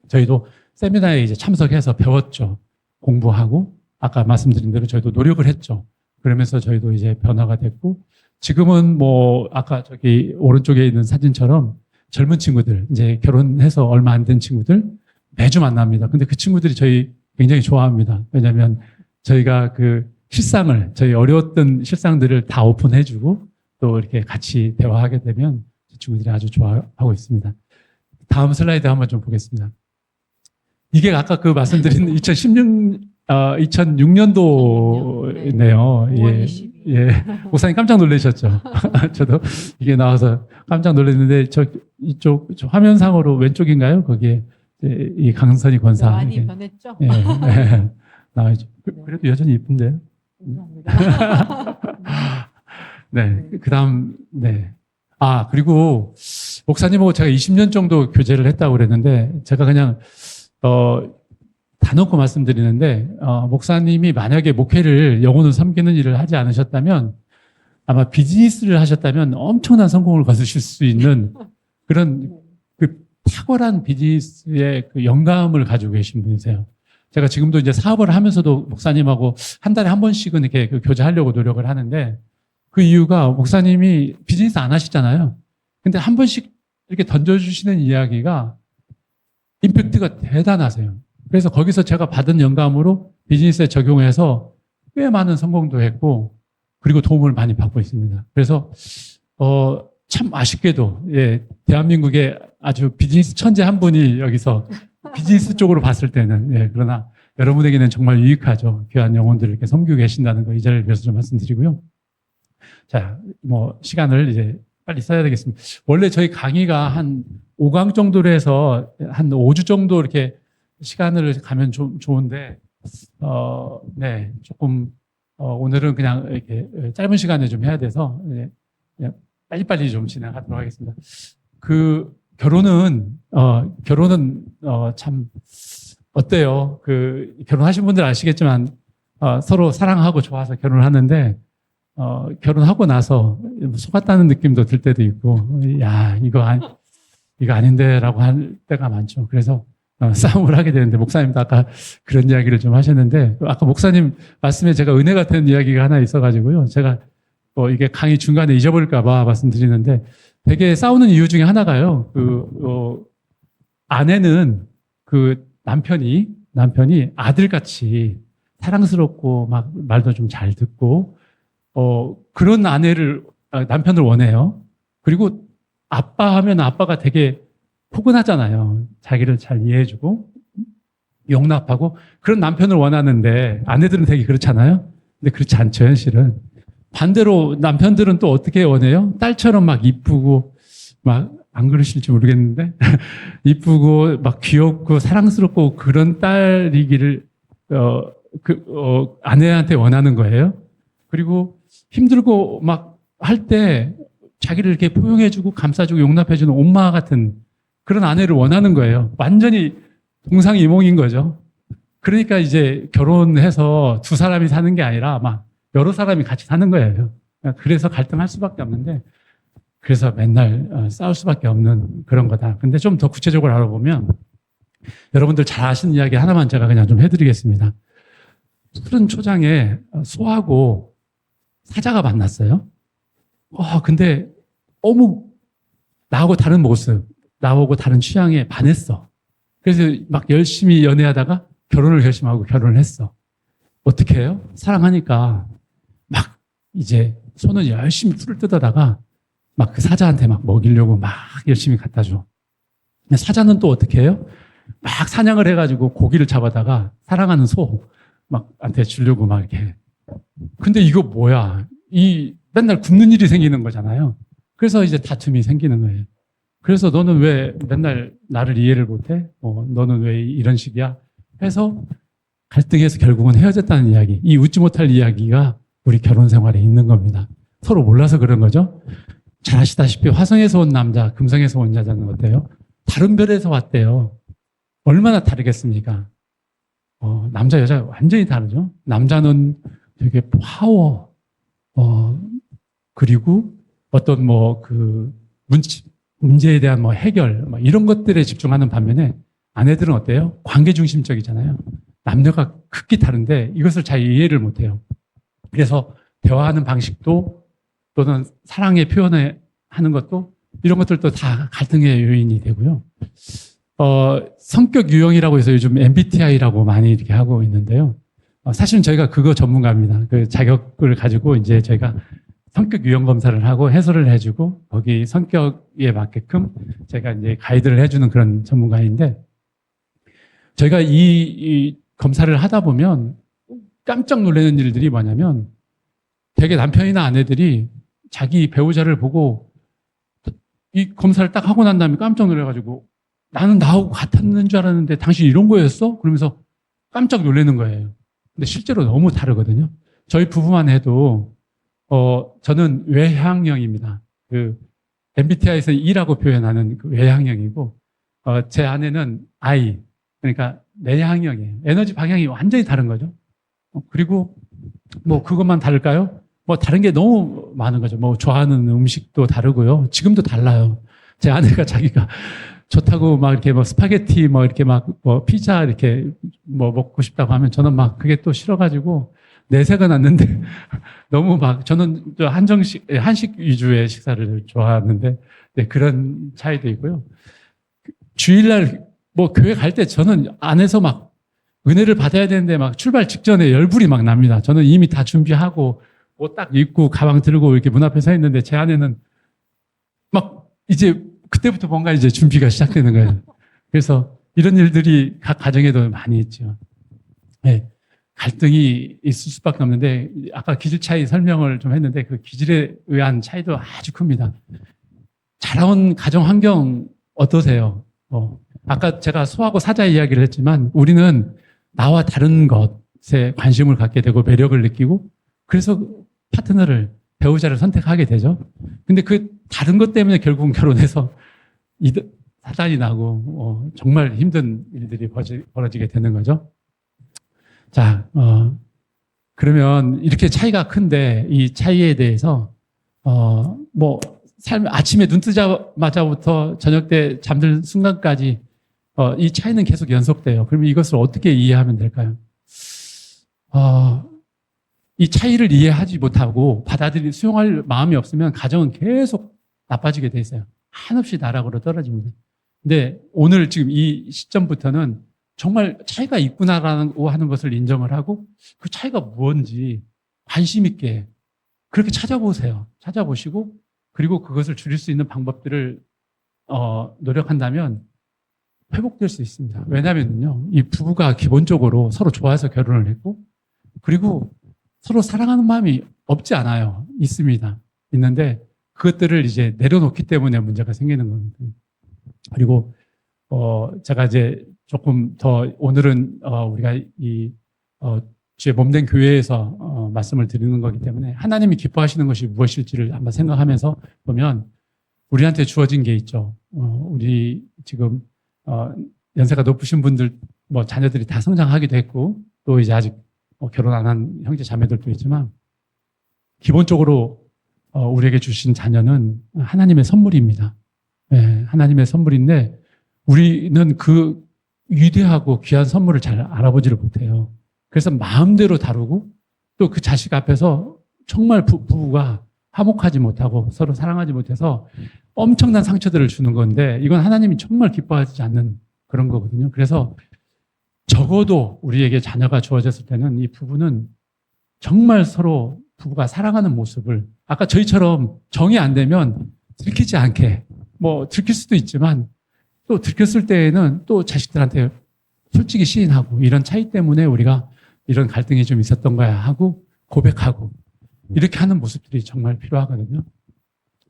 저희도 세미나에 이제 참석해서 배웠죠. 공부하고 아까 말씀드린 대로 저희도 노력을 했죠. 그러면서 저희도 이제 변화가 됐고 지금은 뭐 아까 저기 오른쪽에 있는 사진처럼 젊은 친구들 이제 결혼해서 얼마 안 된 친구들 매주 만납니다. 근데 그 친구들이 저희 굉장히 좋아합니다. 왜냐하면 저희가 그 저희 어려웠던 실상들을 다 오픈해주고 또 이렇게 같이 대화하게 되면 그 친구들이 아주 좋아하고 있습니다. 다음 슬라이드 한번 좀 보겠습니다. 이게 아까 그 말씀드린 2006년도네요. 예, 예. 목사님 깜짝 놀라셨죠? 저도 이게 나와서 깜짝 놀랐는데 이쪽 화면상으로 왼쪽인가요? 거기에 이 강선희 권사. 많이 이게. 변했죠? 예, 예. 나와있죠. 그래도 여전히 이쁜데요. 감사합니다. 네. 그 다음, 네. 그리고 목사님하고 제가 20년 정도 교제를 했다고 그랬는데 제가 그냥, 다 놓고 말씀드리는데, 목사님이 만약에 목회를 영혼을 섬기는 일을 하지 않으셨다면 아마 비즈니스를 하셨다면 엄청난 성공을 거두실 수 있는 그런 그 탁월한 비즈니스의 그 영감을 가지고 계신 분이세요. 제가 지금도 이제 사업을 하면서도 목사님하고 한 달에 한 번씩은 이렇게 교제하려고 노력을 하는데 그 이유가 목사님이 비즈니스 안 하시잖아요. 근데 한 번씩 이렇게 던져주시는 이야기가 임팩트가 대단하세요. 그래서 거기서 제가 받은 영감으로 비즈니스에 적용해서 꽤 많은 성공도 했고 그리고 도움을 많이 받고 있습니다. 그래서 참 아쉽게도 예, 대한민국의 아주 비즈니스 천재 한 분이 여기서 비즈니스 쪽으로 봤을 때는 예, 그러나 여러분에게는 정말 유익하죠. 귀한 영혼들을 이렇게 섬기고 계신다는 거 이 자리를 위해서 좀 말씀드리고요. 자, 뭐 시간을 이제 빨리 써야 되겠습니다. 원래 저희 강의가 한 5강 정도로 해서 한 5주 정도 이렇게 시간을 가면 좀 좋은데 네, 조금 오늘은 그냥 이렇게 짧은 시간에 좀 해야 돼서 그냥 빨리빨리 좀 진행하도록 하겠습니다. 그 결혼은 참 어때요? 그 결혼하신 분들 아시겠지만 서로 사랑하고 좋아서 결혼을 하는데 결혼하고 나서 속았다는 느낌도 들 때도 있고 야 이거 아닌데라고 할 때가 많죠. 그래서 싸움을 하게 되는데 목사님도 아까 그런 이야기를 좀 하셨는데 아까 목사님 말씀에 제가 은혜 같은 이야기가 하나 있어가지고요. 제가 이게 강의 중간에 잊어버릴까봐 말씀드리는데 되게 싸우는 이유 중에 하나가요. 아내는 그 남편이 아들같이 사랑스럽고 막 말도 좀 잘 듣고 그런 남편을 원해요. 그리고 아빠 하면 아빠가 되게 포근하잖아요. 자기를 잘 이해해주고 용납하고 그런 남편을 원하는데 아내들은 되게 그렇잖아요. 근데 그렇지 않죠, 현실은. 반대로 남편들은 또 어떻게 원해요? 딸처럼 막 이쁘고 막 안 그러실지 모르겠는데 이쁘고 막 귀엽고 사랑스럽고 그런 딸이기를 아내한테 원하는 거예요. 그리고 힘들고 막 할 때 자기를 이렇게 포용해주고 감싸주고 용납해주는 엄마 같은 그런 아내를 원하는 거예요. 완전히 동상이몽인 거죠. 그러니까 이제 결혼해서 두 사람이 사는 게 아니라 막 여러 사람이 같이 사는 거예요. 그래서 갈등할 수밖에 없는데 그래서 맨날 싸울 수밖에 없는 그런 거다. 근데 좀 더 구체적으로 알아보면 여러분들 잘 아시는 이야기 하나만 제가 그냥 좀 해드리겠습니다. 푸른 초장에 소하고 사자가 만났어요. 근데 어머 나하고 다른 모습, 나하고 다른 취향에 반했어. 그래서 막 열심히 연애하다가 결혼을 결심하고 결혼을 했어. 어떻게 해요? 사랑하니까 막 이제 소는 열심히 풀을 뜯어다가 막 그 사자한테 막 먹이려고 막 열심히 갖다 줘. 근데 사자는 또 어떻게 해요? 막 사냥을 해가지고 고기를 잡아다가 사랑하는 소 막 한테 주려고 막 이렇게 해. 근데 이거 뭐야? 이 맨날 굶는 일이 생기는 거잖아요. 그래서 이제 다툼이 생기는 거예요. 그래서 너는 왜 맨날 나를 이해를 못해? 너는 왜 이런 식이야? 해서 갈등해서 결국은 헤어졌다는 이야기. 이 웃지 못할 이야기가 우리 결혼 생활에 있는 겁니다. 서로 몰라서 그런 거죠. 잘 아시다시피 화성에서 온 남자, 금성에서 온 여자는 어때요? 다른 별에서 왔대요. 얼마나 다르겠습니까? 남자, 여자 완전히 다르죠. 남자는 되게 파워, 그리고 어떤 문제에 대한 해결, 이런 것들에 집중하는 반면에 아내들은 어때요? 관계 중심적이잖아요. 남녀가 극히 다른데 이것을 잘 이해를 못해요. 그래서 대화하는 방식도 또는 사랑의 표현을 하는 것도 이런 것들도 다 갈등의 요인이 되고요. 성격 유형이라고 해서 요즘 MBTI라고 많이 이렇게 하고 있는데요. 사실은 저희가 그거 전문가입니다. 그 자격을 가지고 이제 저희가 성격 유형 검사를 하고 해설을 해주고 거기 성격에 맞게끔 제가 이제 가이드를 해주는 그런 전문가인데 저희가 이 검사를 하다 보면 깜짝 놀라는 일들이 뭐냐면 되게 남편이나 아내들이 자기 배우자를 보고 이 검사를 딱 하고 난 다음에 깜짝 놀라가지고 나는 나하고 같았는 줄 알았는데 당신 이런 거였어? 그러면서 깜짝 놀라는 거예요. 근데 실제로 너무 다르거든요. 저희 부부만 해도 저는 외향형입니다. 그 MBTI에서 E라고 표현하는 그 외향형이고 제 아내는 I, 그러니까 내향형이에요. 에너지 방향이 완전히 다른 거죠. 그리고 그것만 다를까요? 다른 게 너무 많은 거죠. 좋아하는 음식도 다르고요. 지금도 달라요. 제 아내가 자기가 좋다고 막 이렇게 스파게티 이렇게 피자 이렇게 먹고 싶다고 하면 저는 그게 또 싫어가지고 내색은 났는데 너무 저는 한식 위주의 식사를 좋아하는데 네, 그런 차이도 있고요. 주일날 교회 갈 때 저는 안에서 은혜를 받아야 되는데 출발 직전에 열불이 납니다. 저는 이미 다 준비하고 옷 딱 입고 가방 들고 이렇게 문 앞에 서 있는데 제 아내는 이제 그때부터 뭔가 이제 준비가 시작되는 거예요. 그래서 이런 일들이 각 가정에도 많이 있죠. 네, 갈등이 있을 수밖에 없는데 아까 기질 차이 설명을 좀 했는데 그 기질에 의한 차이도 아주 큽니다. 자라온 가정 환경 어떠세요? 아까 제가 소하고 사자 이야기를 했지만 우리는 나와 다른 것에 관심을 갖게 되고 매력을 느끼고 그래서 파트너를, 배우자를 선택하게 되죠. 근데 그 다른 것 때문에 결국은 결혼해서 사단이 나고 정말 힘든 일들이 벌어지게 되는 거죠. 자, 그러면 이렇게 차이가 큰데 이 차이에 대해서 아침에 눈 뜨자마자부터 저녁 때 잠들 순간까지 이 차이는 계속 연속돼요. 그러면 이것을 어떻게 이해하면 될까요? 이 차이를 이해하지 못하고 수용할 마음이 없으면 가정은 계속 나빠지게 돼 있어요. 한없이 나락으로 떨어집니다. 근데 오늘 지금 이 시점부터는 정말 차이가 있구나라고 하는 것을 인정을 하고 그 차이가 무엇인지 관심 있게 그렇게 찾아보세요. 찾아보시고 그리고 그것을 줄일 수 있는 방법들을 노력한다면 회복될 수 있습니다. 왜냐하면요, 이 부부가 기본적으로 서로 좋아해서 결혼을 했고 그리고 서로 사랑하는 마음이 없지 않아요. 있습니다. 있는데 그것들을 이제 내려놓기 때문에 문제가 생기는 겁니다. 그리고 제가 이제 조금 더 오늘은 우리가 제 몸된 교회에서 말씀을 드리는 거기 때문에 하나님이 기뻐하시는 것이 무엇일지를 한번 생각하면서 보면 우리한테 주어진 게 있죠. 우리 지금 연세가 높으신 분들 뭐 자녀들이 다 성장하기도 했고 또 이제 아직 결혼 안 한 형제 자매들도 있지만 기본적으로 우리에게 주신 자녀는 하나님의 선물입니다. 네, 하나님의 선물인데 우리는 그 위대하고 귀한 선물을 잘 알아보지를 못해요. 그래서 마음대로 다루고 또 그 자식 앞에서 정말 부부가 화목하지 못하고 서로 사랑하지 못해서 엄청난 상처들을 주는 건데 이건 하나님이 정말 기뻐하지 않는 그런 거거든요. 그래서 적어도 우리에게 자녀가 주어졌을 때는 이 부부는 정말 서로 부부가 사랑하는 모습을 아까 저희처럼 정이 안 되면 들키지 않게 뭐 들킬 수도 있지만 또 들켰을 때에는 또 자식들한테 솔직히 시인하고 이런 차이 때문에 우리가 이런 갈등이 좀 있었던 거야 하고 고백하고 이렇게 하는 모습들이 정말 필요하거든요.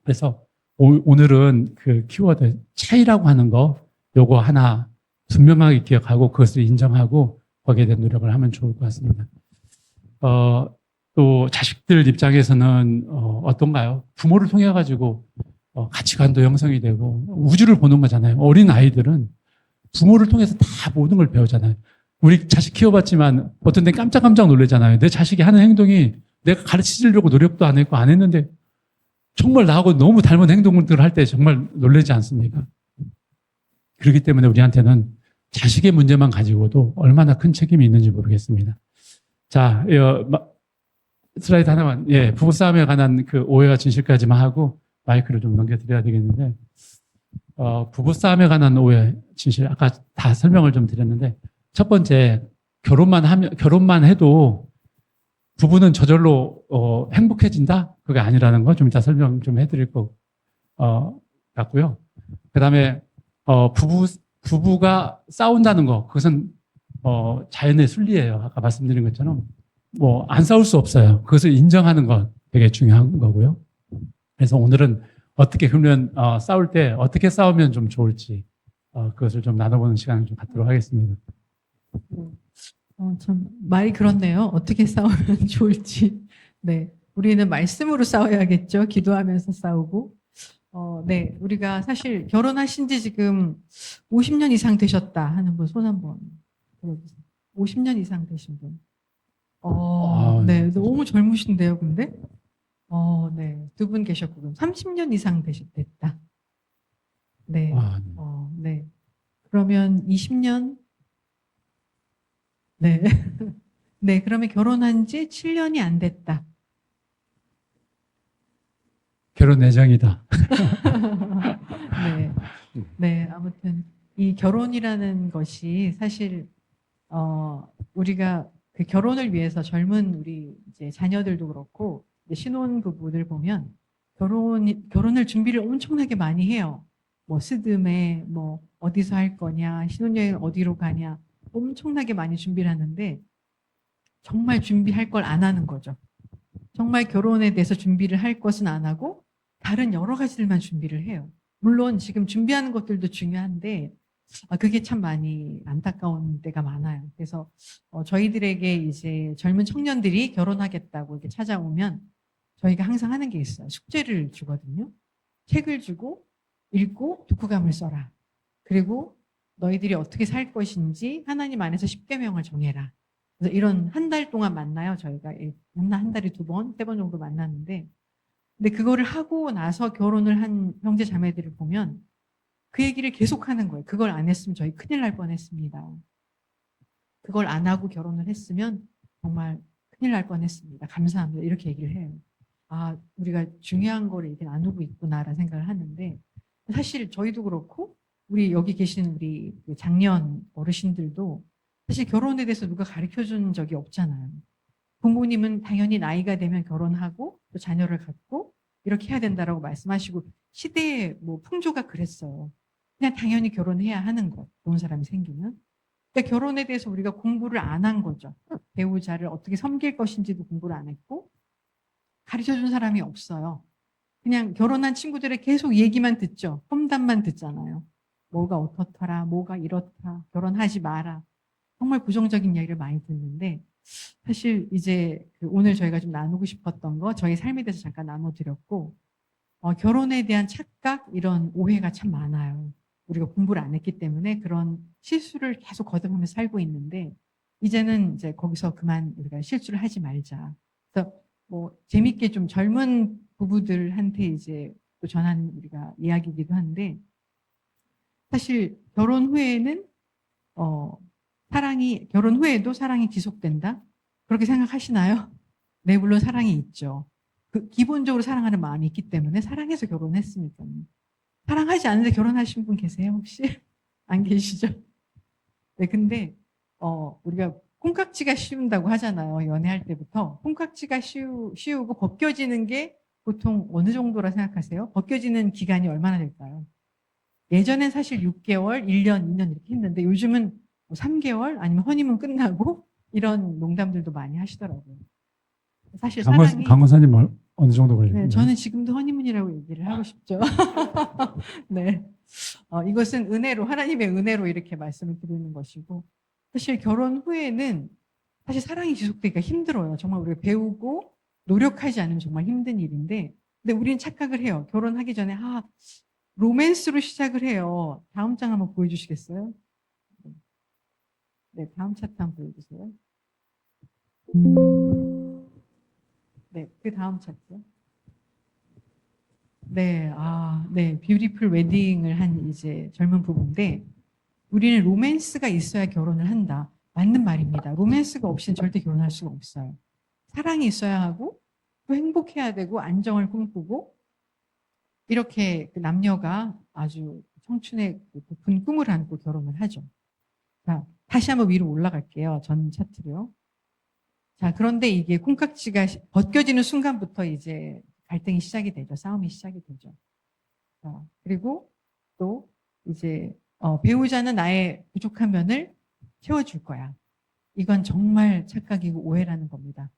그래서 오늘은 그 키워드 차이라고 하는 거 요거 하나 분명하게 기억하고 그것을 인정하고 거기에 대한 노력을 하면 좋을 것 같습니다. 또 자식들 입장에서는 어떤가요? 부모를 통해 가지고 가치관도 형성이 되고 우주를 보는 거잖아요. 어린 아이들은 부모를 통해서 다 모든 걸 배우잖아요. 우리 자식 키워봤지만 어떤 데 깜짝깜짝 놀라잖아요. 내 자식이 하는 행동이 내가 가르치려고 노력도 안 했고 안 했는데 정말 나하고 너무 닮은 행동들을 할 때 정말 놀라지 않습니까? 그렇기 때문에 우리한테는 자식의 문제만 가지고도 얼마나 큰 책임이 있는지 모르겠습니다. 자, 슬라이드 하나만. 예, 부부싸움에 관한 그 오해와 진실까지만 하고 마이크를 좀 넘겨드려야 되겠는데, 부부싸움에 관한 오해, 진실, 아까 다 설명을 좀 드렸는데, 첫 번째, 결혼만 해도 부부는 저절로, 행복해진다? 그게 아니라는 거 좀 이따 설명 좀 해드릴 것, 같고요. 그 다음에, 부부가 싸운다는 거, 그것은, 자연의 순리예요. 아까 말씀드린 것처럼. 뭐, 안 싸울 수 없어요. 그것을 인정하는 건 되게 중요한 거고요. 그래서 오늘은 어떻게, 그러면, 싸울 때 어떻게 싸우면 좀 좋을지, 그것을 좀 나눠보는 시간을 좀 갖도록 하겠습니다. 참 말이 그렇네요. 어떻게 싸우면 좋을지. 네, 우리는 말씀으로 싸워야겠죠. 기도하면서 싸우고. 네, 우리가 사실 결혼하신 지 지금 50년 이상 되셨다 하는 분 손 한번 들어주세요. 50년 이상 되신 분. 네, 너무 젊으신데요, 근데? 네, 두 분 계셨고, 그럼 30년 이상 됐다. 네, 네. 그러면 20년? 네. 네, 그러면 결혼한 지 7년이 안 됐다. 결혼 예정이다. 네. 네, 아무튼 이 결혼이라는 것이 사실 우리가 그 결혼을 위해서 젊은 우리 이제 자녀들도 그렇고 이제 신혼부부들 보면 결혼을 준비를 엄청나게 많이 해요. 뭐 스드메, 뭐 어디서 할 거냐, 신혼여행 어디로 가냐, 엄청나게 많이 준비를 하는데 정말 준비할 걸 안 하는 거죠. 정말 결혼에 대해서 준비를 할 것은 안 하고 다른 여러 가지들만 준비를 해요. 물론 지금 준비하는 것들도 중요한데 그게 참 많이 안타까운 때가 많아요. 그래서 저희들에게 이제 젊은 청년들이 결혼하겠다고 이렇게 찾아오면 저희가 항상 하는 게 있어요. 숙제를 주거든요. 책을 주고 읽고 독후감을 써라. 그리고 너희들이 어떻게 살 것인지 하나님 안에서 10계명을 정해라. 그래서 이런 한 달 동안 만나요. 저희가 한 달에 2번, 3번 정도 만나는데 근데 그거를 하고 나서 결혼을 한 형제 자매들을 보면 그 얘기를 계속 하는 거예요. 그걸 안 했으면 저희 큰일 날 뻔했습니다. 그걸 안 하고 결혼을 했으면 정말 큰일 날 뻔했습니다. 감사합니다. 이렇게 얘기를 해요. 우리가 중요한 거를 이렇게 나누고 있구나라는 생각을 하는데 사실 저희도 그렇고 우리 여기 계신 우리 장년 어르신들도 사실 결혼에 대해서 누가 가르쳐준 적이 없잖아요. 부모님은 당연히 나이가 되면 결혼하고 또 자녀를 갖고 이렇게 해야 된다라고 말씀하시고 시대의 뭐 풍조가 그랬어요. 그냥 당연히 결혼해야 하는 것. 좋은 사람이 생기면. 그러니까 결혼에 대해서 우리가 공부를 안 한 거죠. 배우자를 어떻게 섬길 것인지도 공부를 안 했고 가르쳐준 사람이 없어요. 그냥 결혼한 친구들의 계속 얘기만 듣죠. 험담만 듣잖아요. 뭐가 어떻더라, 뭐가 이렇다, 결혼하지 마라. 정말 부정적인 이야기를 많이 듣는데 사실 이제 오늘 저희가 좀 나누고 싶었던 거 저희 삶에 대해서 잠깐 나눠드렸고 결혼에 대한 착각 이런 오해가 참 많아요. 우리가 공부를 안 했기 때문에 그런 실수를 계속 거듭하면서 살고 있는데 이제는 이제 거기서 그만 우리가 실수를 하지 말자. 그래서 뭐 재밌게 좀 젊은 부부들한테 이제 또 전하는 우리가 이야기이기도 한데 사실 결혼 후에는 결혼 후에도 사랑이 지속된다? 그렇게 생각하시나요? 네, 물론 사랑이 있죠. 기본적으로 사랑하는 마음이 있기 때문에 사랑해서 결혼했으니까요. 사랑하지 않는데 결혼하신 분 계세요, 혹시? 안 계시죠? 네, 근데, 우리가 콩깍지가 씌운다고 하잖아요. 연애할 때부터. 콩깍지가 씌우고 벗겨지는 게 보통 어느 정도라 생각하세요? 벗겨지는 기간이 얼마나 될까요? 예전엔 사실 6개월, 1년, 2년 이렇게 했는데 요즘은 뭐 3개월 아니면 허니문 끝나고 이런 농담들도 많이 하시더라고요. 사실 사랑이 강원사님 어느 정도 네, 걸리나요? 저는 지금도 허니문이라고 얘기를 하고 싶죠. 네. 이것은 은혜로, 하나님의 은혜로 이렇게 말씀을 드리는 것이고, 사실 결혼 후에는 사실 사랑이 지속되기가 힘들어요. 정말 우리가 배우고 노력하지 않으면 정말 힘든 일인데, 근데 우리는 착각을 해요. 결혼하기 전에, 로맨스로 시작을 해요. 다음 장 한번 보여주시겠어요? 네, 다음 차트 한번 보여주세요. 네, 그 다음 차트요. 네, 네, 뷰티풀 웨딩을 한 이제 젊은 부부인데, 우리는 로맨스가 있어야 결혼을 한다. 맞는 말입니다. 로맨스가 없이는 절대 결혼할 수가 없어요. 사랑이 있어야 하고, 또 행복해야 되고, 안정을 꿈꾸고, 이렇게 그 남녀가 아주 청춘의 높은 꿈을 안고 결혼을 하죠. 자, 다시 한번 위로 올라갈게요. 전 차트로요. 자, 그런데 이게 콩깍지가 벗겨지는 순간부터 이제 갈등이 시작이 되죠. 싸움이 시작이 되죠. 그리고 또 이제 배우자는 나의 부족한 면을 채워줄 거야. 이건 정말 착각이고 오해라는 겁니다.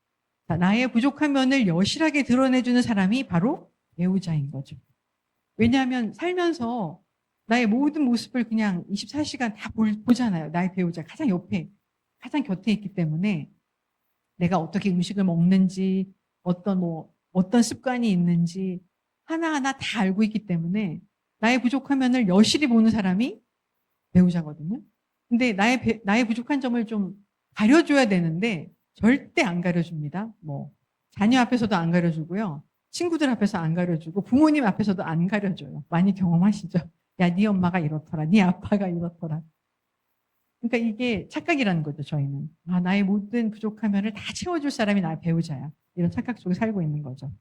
자, 나의 부족한 면을 여실하게 드러내주는 사람이 바로 배우자인 거죠. 왜냐하면 살면서 나의 모든 모습을 그냥 24시간 다 보잖아요. 나의 배우자 가장 옆에, 가장 곁에 있기 때문에 내가 어떻게 음식을 먹는지, 어떤 습관이 있는지 하나하나 다 알고 있기 때문에 나의 부족한 면을 여실히 보는 사람이 배우자거든요. 근데 나의 부족한 점을 좀 가려줘야 되는데 절대 안 가려줍니다. 뭐, 자녀 앞에서도 안 가려주고요. 친구들 앞에서 안 가려주고 부모님 앞에서도 안 가려줘요. 많이 경험하시죠? 야, 네 엄마가 이렇더라. 네 아빠가 이렇더라. 그러니까 이게 착각이라는 거죠, 저희는. 나의 모든 부족한 면을 다 채워줄 사람이 나의 배우자야. 이런 착각 속에 살고 있는 거죠.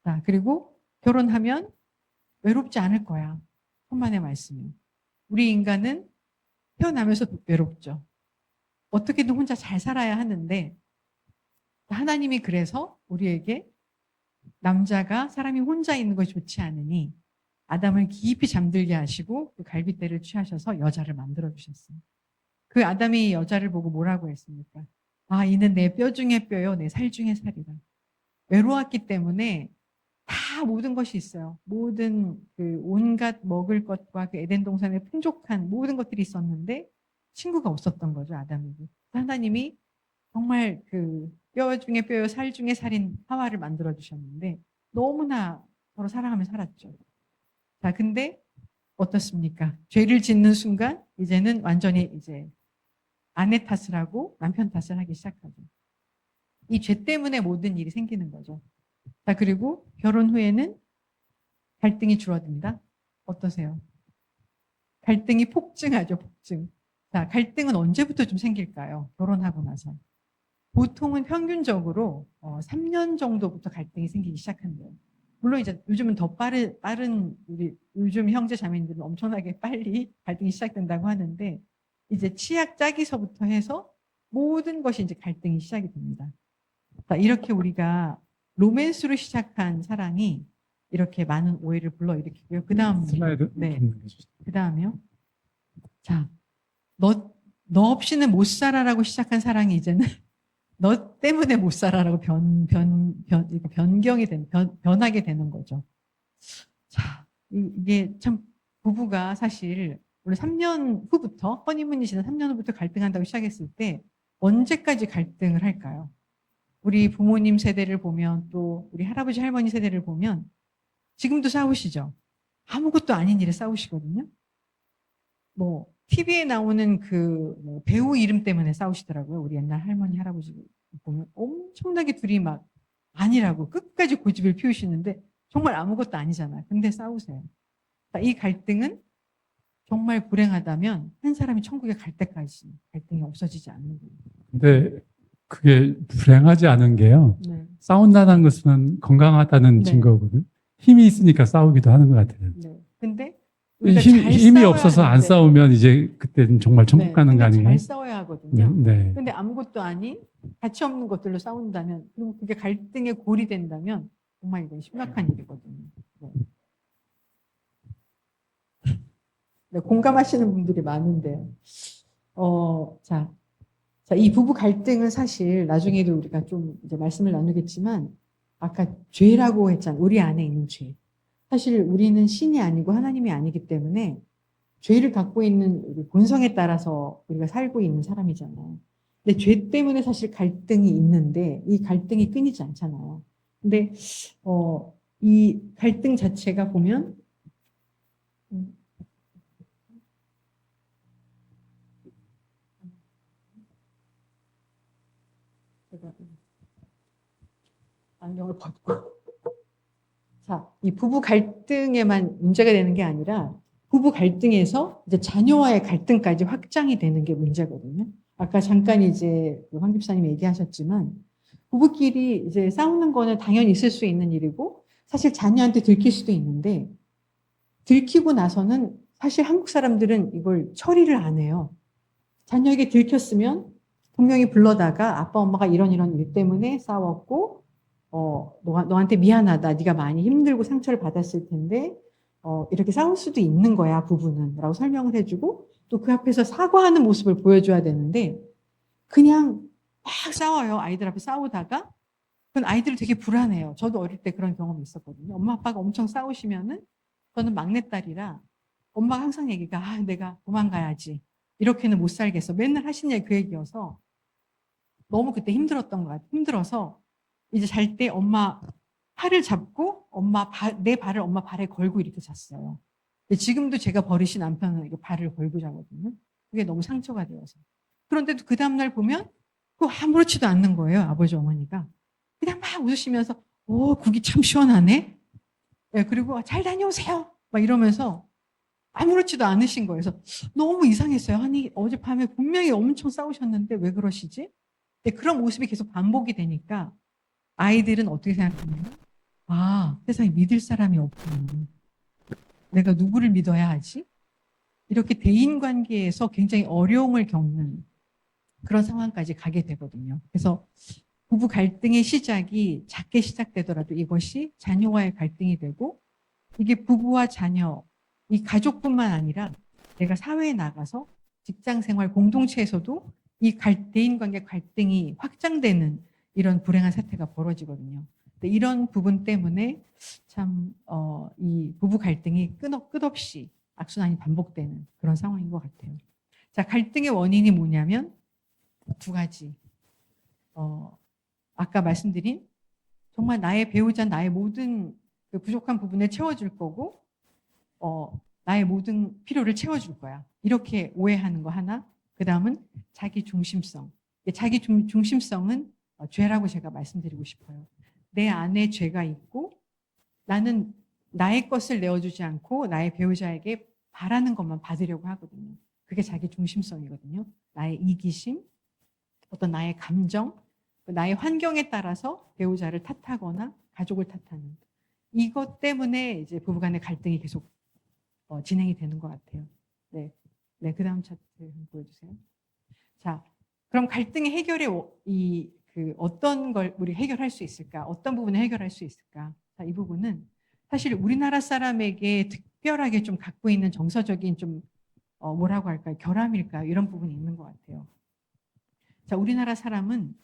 자, 그리고 결혼하면 외롭지 않을 거야. 천만의 말씀이요. 우리 인간은 태어나면서 외롭죠. 어떻게든 혼자 잘 살아야 하는데 하나님이 그래서 우리에게 남자가 사람이 혼자 있는 것이 좋지 않으니 아담을 깊이 잠들게 하시고 그 갈빗대를 취하셔서 여자를 만들어 주셨어요. 그 아담이 여자를 보고 뭐라고 했습니까? 이는 내 뼈 중에 뼈요, 내 살 중에 살이라. 외로웠기 때문에 다 모든 것이 있어요. 모든 그 온갖 먹을 것과 그 에덴 동산에 풍족한 모든 것들이 있었는데 친구가 없었던 거죠, 아담에게. 하나님이 정말 그 뼈 중에 뼈요, 살 중에 살인 하와를 만들어 주셨는데 너무나 서로 사랑하며 살았죠. 자, 근데 어떻습니까? 죄를 짓는 순간 이제는 완전히 이제 아내 탓을 하고 남편 탓을 하기 시작하죠. 이 죄 때문에 모든 일이 생기는 거죠. 자, 그리고 결혼 후에는 갈등이 줄어듭니다. 어떠세요? 갈등이 폭증하죠, 폭증. 자, 갈등은 언제부터 좀 생길까요? 결혼하고 나서. 보통은 평균적으로 3년 정도부터 갈등이 생기기 시작한대요. 물론 이제 요즘은 더 빠른 우리 요즘 형제 자매님들은 엄청나게 빨리 갈등이 시작된다고 하는데 이제 치약 짜기서부터 해서 모든 것이 이제 갈등이 시작이 됩니다. 자, 이렇게 우리가 로맨스로 시작한 사랑이 이렇게 많은 오해를 불러일으키고요. 그 다음 슬라이드 네, 좀 넘겨주세요. 그 다음에요. 자, 너 없이는 못 살아라고 시작한 사랑이 이제는 너 때문에 못 살아라고 변하게 되는 거죠. 자, 이게 참 부부가 사실 원래 3년 후부터 허니문이 지난 3년 후부터 갈등한다고 시작했을 때 언제까지 갈등을 할까요? 우리 부모님 세대를 보면 또 우리 할아버지 할머니 세대를 보면 지금도 싸우시죠. 아무것도 아닌 일에 싸우시거든요. 뭐 TV에 나오는 그뭐 배우 이름 때문에 싸우시더라고요. 우리 옛날 할머니 할아버지 보면 엄청나게 둘이 막 아니라고 끝까지 고집을 피우시는데 정말 아무것도 아니잖아요. 근데 싸우세요. 이 갈등은 정말 불행하다면 한 사람이 천국에 갈 때까지 갈등이 없어지지 않는 거예요. 근데 그게 불행하지 않은 게요. 네. 싸운다는 것은 건강하다는 네. 증거거든. 힘이 있으니까 싸우기도 하는 것 같아요. 네. 근데 우리가 잘 힘이 싸워야 없어서 안 하는데, 싸우면 이제 그때는 정말 천국 네, 가는 거 근데 아닌가요? 잘 싸워야 하거든요. 네. 근데 아무것도 아닌 가치 없는 것들로 싸운다면 그리고 그게 갈등의 골이 된다면 정말 이건 심각한 일이거든요. 네. 네, 공감하시는 분들이 많은데 자, 이 부부 갈등은 사실 나중에도 우리가 좀 이제 말씀을 나누겠지만 아까 죄라고 했잖아요. 우리 안에 있는 죄. 사실 우리는 신이 아니고 하나님이 아니기 때문에 죄를 갖고 있는 우리 본성에 따라서 우리가 살고 있는 사람이잖아요. 근데 죄 때문에 사실 갈등이 있는데 이 갈등이 끊이지 않잖아요. 근데 이 갈등 자체가 보면 제가 안경을 벗고 자, 이 부부 갈등에만 문제가 되는 게 아니라 부부 갈등에서 이제 자녀와의 갈등까지 확장이 되는 게 문제거든요. 아까 잠깐 이제 황 집사님이 얘기하셨지만 부부끼리 이제 싸우는 거는 당연히 있을 수 있는 일이고 사실 자녀한테 들킬 수도 있는데 들키고 나서는 사실 한국 사람들은 이걸 처리를 안 해요. 자녀에게 들켰으면 분명히 불러다가 아빠 엄마가 이런 일 때문에 싸웠고 너한테 미안하다. 네가 많이 힘들고 상처를 받았을 텐데 이렇게 싸울 수도 있는 거야 부부는 라고 설명을 해주고 또 그 앞에서 사과하는 모습을 보여줘야 되는데 그냥 막 싸워요. 아이들 앞에 싸우다가 그건 아이들이 되게 불안해요. 저도 어릴 때 그런 경험이 있었거든요. 엄마 아빠가 엄청 싸우시면은 저는 막내딸이라 엄마가 항상 얘기가 내가 도망가야지. 이렇게는 못 살겠어. 맨날 하신 얘기 그 얘기여서 너무 그때 힘들었던 것 같아요. 힘들어서 이제 잘 때 엄마 팔을 잡고 내 발을 엄마 발에 걸고 이렇게 잤어요. 근데 지금도 제가 버리신 남편은 이렇게 발을 걸고 자거든요. 그게 너무 상처가 되어서. 그런데도 그 다음날 보면 그거 아무렇지도 않는 거예요. 아버지 어머니가. 그냥 막 웃으시면서 국이 참 시원하네. 네, 그리고 잘 다녀오세요. 막 이러면서 아무렇지도 않으신 거예요. 그래서 너무 이상했어요. 아니 어젯밤에 분명히 엄청 싸우셨는데 왜 그러시지? 근데 그런 모습이 계속 반복이 되니까 아이들은 어떻게 생각하냐면 세상에 믿을 사람이 없구나. 내가 누구를 믿어야 하지? 이렇게 대인관계에서 굉장히 어려움을 겪는 그런 상황까지 가게 되거든요. 그래서 부부 갈등의 시작이 작게 시작되더라도 이것이 자녀와의 갈등이 되고 이게 부부와 자녀, 이 가족뿐만 아니라 내가 사회에 나가서 직장생활 공동체에서도 이 대인관계 갈등이 확장되는 이런 불행한 사태가 벌어지거든요. 근데 이런 부분 때문에 참 이 부부 갈등이 끝없이 악순환이 반복되는 그런 상황인 것 같아요. 자, 갈등의 원인이 뭐냐면 두 가지. 아까 말씀드린 정말 나의 배우자 나의 모든 그 부족한 부분을 채워줄 거고 나의 모든 필요를 채워줄 거야. 이렇게 오해하는 거 하나. 그 다음은 자기 중심성. 자기 중심성은 죄라고 제가 말씀드리고 싶어요. 내 안에 죄가 있고 나는 나의 것을 내어주지 않고 나의 배우자에게 바라는 것만 받으려고 하거든요. 그게 자기 중심성이거든요. 나의 이기심, 어떤 나의 감정, 나의 환경에 따라서 배우자를 탓하거나 가족을 탓하는 이것 때문에 이제 부부간의 갈등이 계속 진행이 되는 것 같아요. 네, 그 다음 차트 보여주세요. 자, 그럼 갈등의 해결에 어떤 걸 우리 해결할 수 있을까? 어떤 부분을 해결할 수 있을까? 자, 이 부분은 사실 우리나라 사람에게 특별하게 좀 갖고 있는 정서적인 좀 뭐라고 할까요? 결함일까요? 이런 부분이 있는 것 같아요. 자, 우리나라 사람은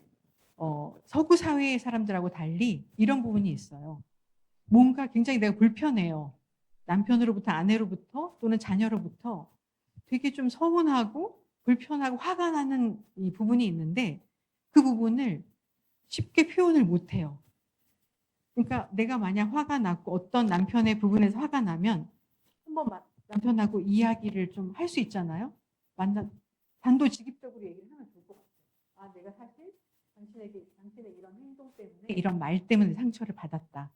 서구 사회의 사람들하고 달리 이런 부분이 있어요. 뭔가 굉장히 내가 불편해요. 남편으로부터, 아내로부터 또는 자녀로부터 되게 좀 서운하고 불편하고 화가 나는 이 부분이 있는데 그 부분을 쉽게 표현을 못 해요. 그러니까 내가 만약 화가 났고 어떤 남편의 부분에서 화가 나면 한번 남편하고 이야기를 좀 할 수 있잖아요. 단도직입적으로 얘기를 하면 좋을 것 같아요. 아, 내가 사실 당신의 이런 행동 때문에, 이런 말 때문에 상처를 받았다.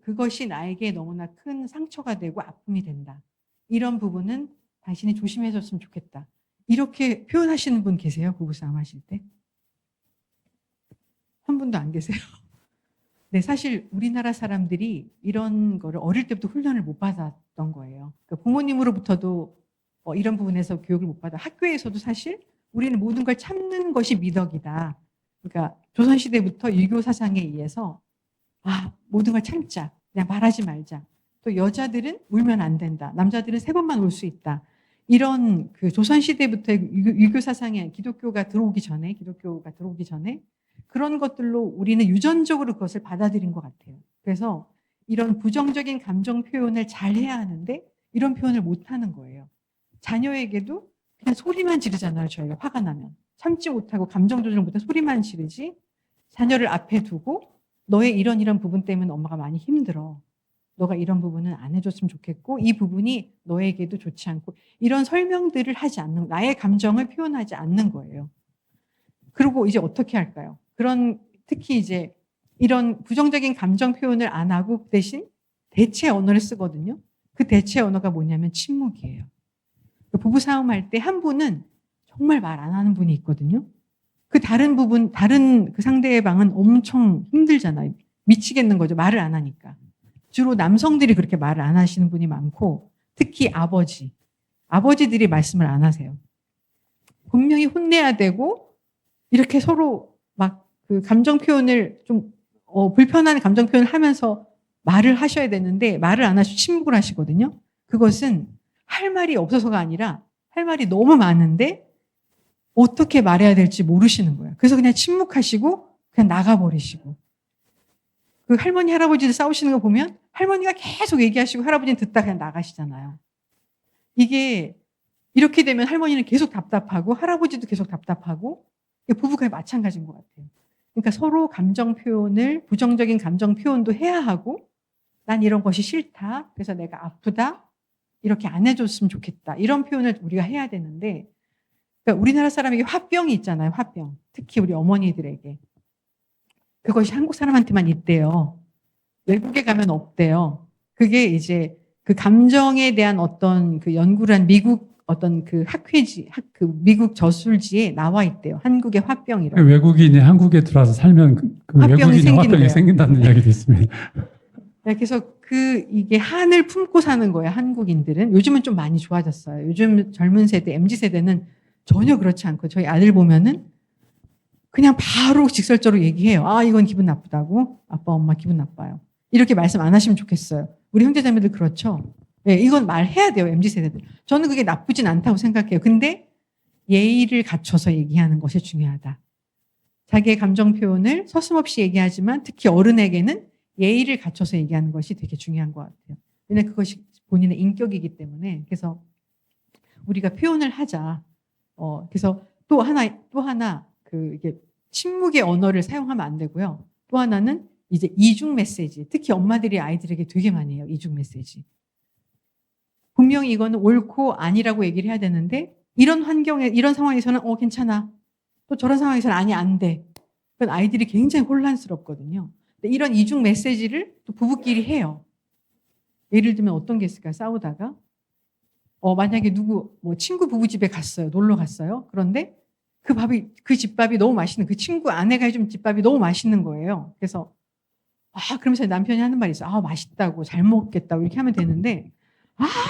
그것이 나에게 너무나 큰 상처가 되고 아픔이 된다. 이런 부분은 당신이 조심해줬으면 좋겠다. 이렇게 표현하시는 분 계세요? 부부싸움 하실 때? 한 분도 안 계세요? 네, 사실 우리나라 사람들이 이런 거를 어릴 때부터 훈련을 못 받았던 거예요. 그러니까 부모님으로부터도 이런 부분에서 교육을 못 받아. 학교에서도 사실 우리는 모든 걸 참는 것이 미덕이다. 그러니까 조선시대부터 유교 사상에 의해서 모든 걸 참자. 그냥 말하지 말자. 또 여자들은 울면 안 된다. 남자들은 3번만 울 수 있다. 이런 그 조선시대부터 유교 사상에 기독교가 들어오기 전에 그런 것들로 우리는 유전적으로 그것을 받아들인 것 같아요. 그래서 이런 부정적인 감정 표현을 잘 해야 하는데 이런 표현을 못 하는 거예요. 자녀에게도 그냥 소리만 지르잖아요. 저희가 화가 나면. 참지 못하고 감정 조절 못하고 소리만 지르지. 자녀를 앞에 두고 너의 이런 부분 때문에 엄마가 많이 힘들어. 너가 이런 부분은 안 해줬으면 좋겠고 이 부분이 너에게도 좋지 않고 이런 설명들을 하지 않는, 나의 감정을 표현하지 않는 거예요. 그리고 이제 어떻게 할까요? 특히 이제 이런 부정적인 감정 표현을 안 하고 대신 대체 언어를 쓰거든요. 그 대체 언어가 뭐냐면 침묵이에요. 부부싸움 할 때 한 분은 정말 말 안 하는 분이 있거든요. 다른 그 상대방은 엄청 힘들잖아요. 미치겠는 거죠. 말을 안 하니까. 주로 남성들이 그렇게 말을 안 하시는 분이 많고, 특히 아버지들이 말씀을 안 하세요. 분명히 혼내야 되고, 이렇게 서로 막 그 감정 표현을 좀, 불편한 감정 표현을 하면서 말을 하셔야 되는데, 말을 안 하시고 침묵을 하시거든요. 그것은 할 말이 없어서가 아니라, 할 말이 너무 많은데, 어떻게 말해야 될지 모르시는 거예요. 그래서 그냥 침묵하시고 그냥 나가버리시고. 그 할머니, 할아버지들 싸우시는 거 보면 할머니가 계속 얘기하시고 할아버지는 듣다 그냥 나가시잖아요. 이게 이렇게 되면 할머니는 계속 답답하고 할아버지도 계속 답답하고 부부가 마찬가지인 것 같아요. 그러니까 서로 감정 표현을, 부정적인 감정 표현도 해야 하고 난 이런 것이 싫다. 그래서 내가 아프다. 이렇게 안 해줬으면 좋겠다. 이런 표현을 우리가 해야 되는데 그러니까 우리나라 사람에게 화병이 있잖아요. 화병. 특히 우리 어머니들에게. 그것이 한국 사람한테만 있대요. 외국에 가면 없대요. 그게 이제 그 감정에 대한 어떤 그 연구를 한 미국 어떤 그 미국 저술지에 나와 있대요. 한국의 화병이라고. 외국인이 한국에 들어와서 살면 그 외국인의 화병이 생긴다는 이야기도 있습니다. 네, 그래서 이게 한을 품고 사는 거예요. 한국인들은. 요즘은 좀 많이 좋아졌어요. 요즘 젊은 세대, MZ세대는 전혀 그렇지 않고 저희 아들 보면은 그냥 바로 직설적으로 얘기해요. 이건 기분 나쁘다고. 아빠, 엄마 기분 나빠요. 이렇게 말씀 안 하시면 좋겠어요. 우리 형제자매들 그렇죠. 네, 이건 말해야 돼요. MZ세대들. 저는 그게 나쁘진 않다고 생각해요. 근데 예의를 갖춰서 얘기하는 것이 중요하다. 자기의 감정 표현을 서슴없이 얘기하지만 특히 어른에게는 예의를 갖춰서 얘기하는 것이 되게 중요한 것 같아요. 왜냐하면 그것이 본인의 인격이기 때문에. 그래서 우리가 표현을 하자. 그래서 또 하나 이게 침묵의 언어를 사용하면 안 되고요. 또 하나는 이제 이중 메시지. 특히 엄마들이 아이들에게 되게 많이 해요. 이중 메시지. 분명히 이거는 옳고 아니라고 얘기를 해야 되는데 이런 상황에서는 괜찮아. 또 저런 상황에서는 아니 안 돼. 그건 아이들이 굉장히 혼란스럽거든요. 근데 이런 이중 메시지를 또 부부끼리 해요. 예를 들면 어떤 게 있을까요? 싸우다가 만약에 친구 부부 집에 갔어요. 놀러 갔어요. 그런데 그 집밥이 너무 맛있는, 그 친구 아내가 해준 집밥이 너무 맛있는 거예요. 그래서 그러면서 남편이 하는 말이 있어요. 맛있다고, 잘 먹겠다고 이렇게 하면 되는데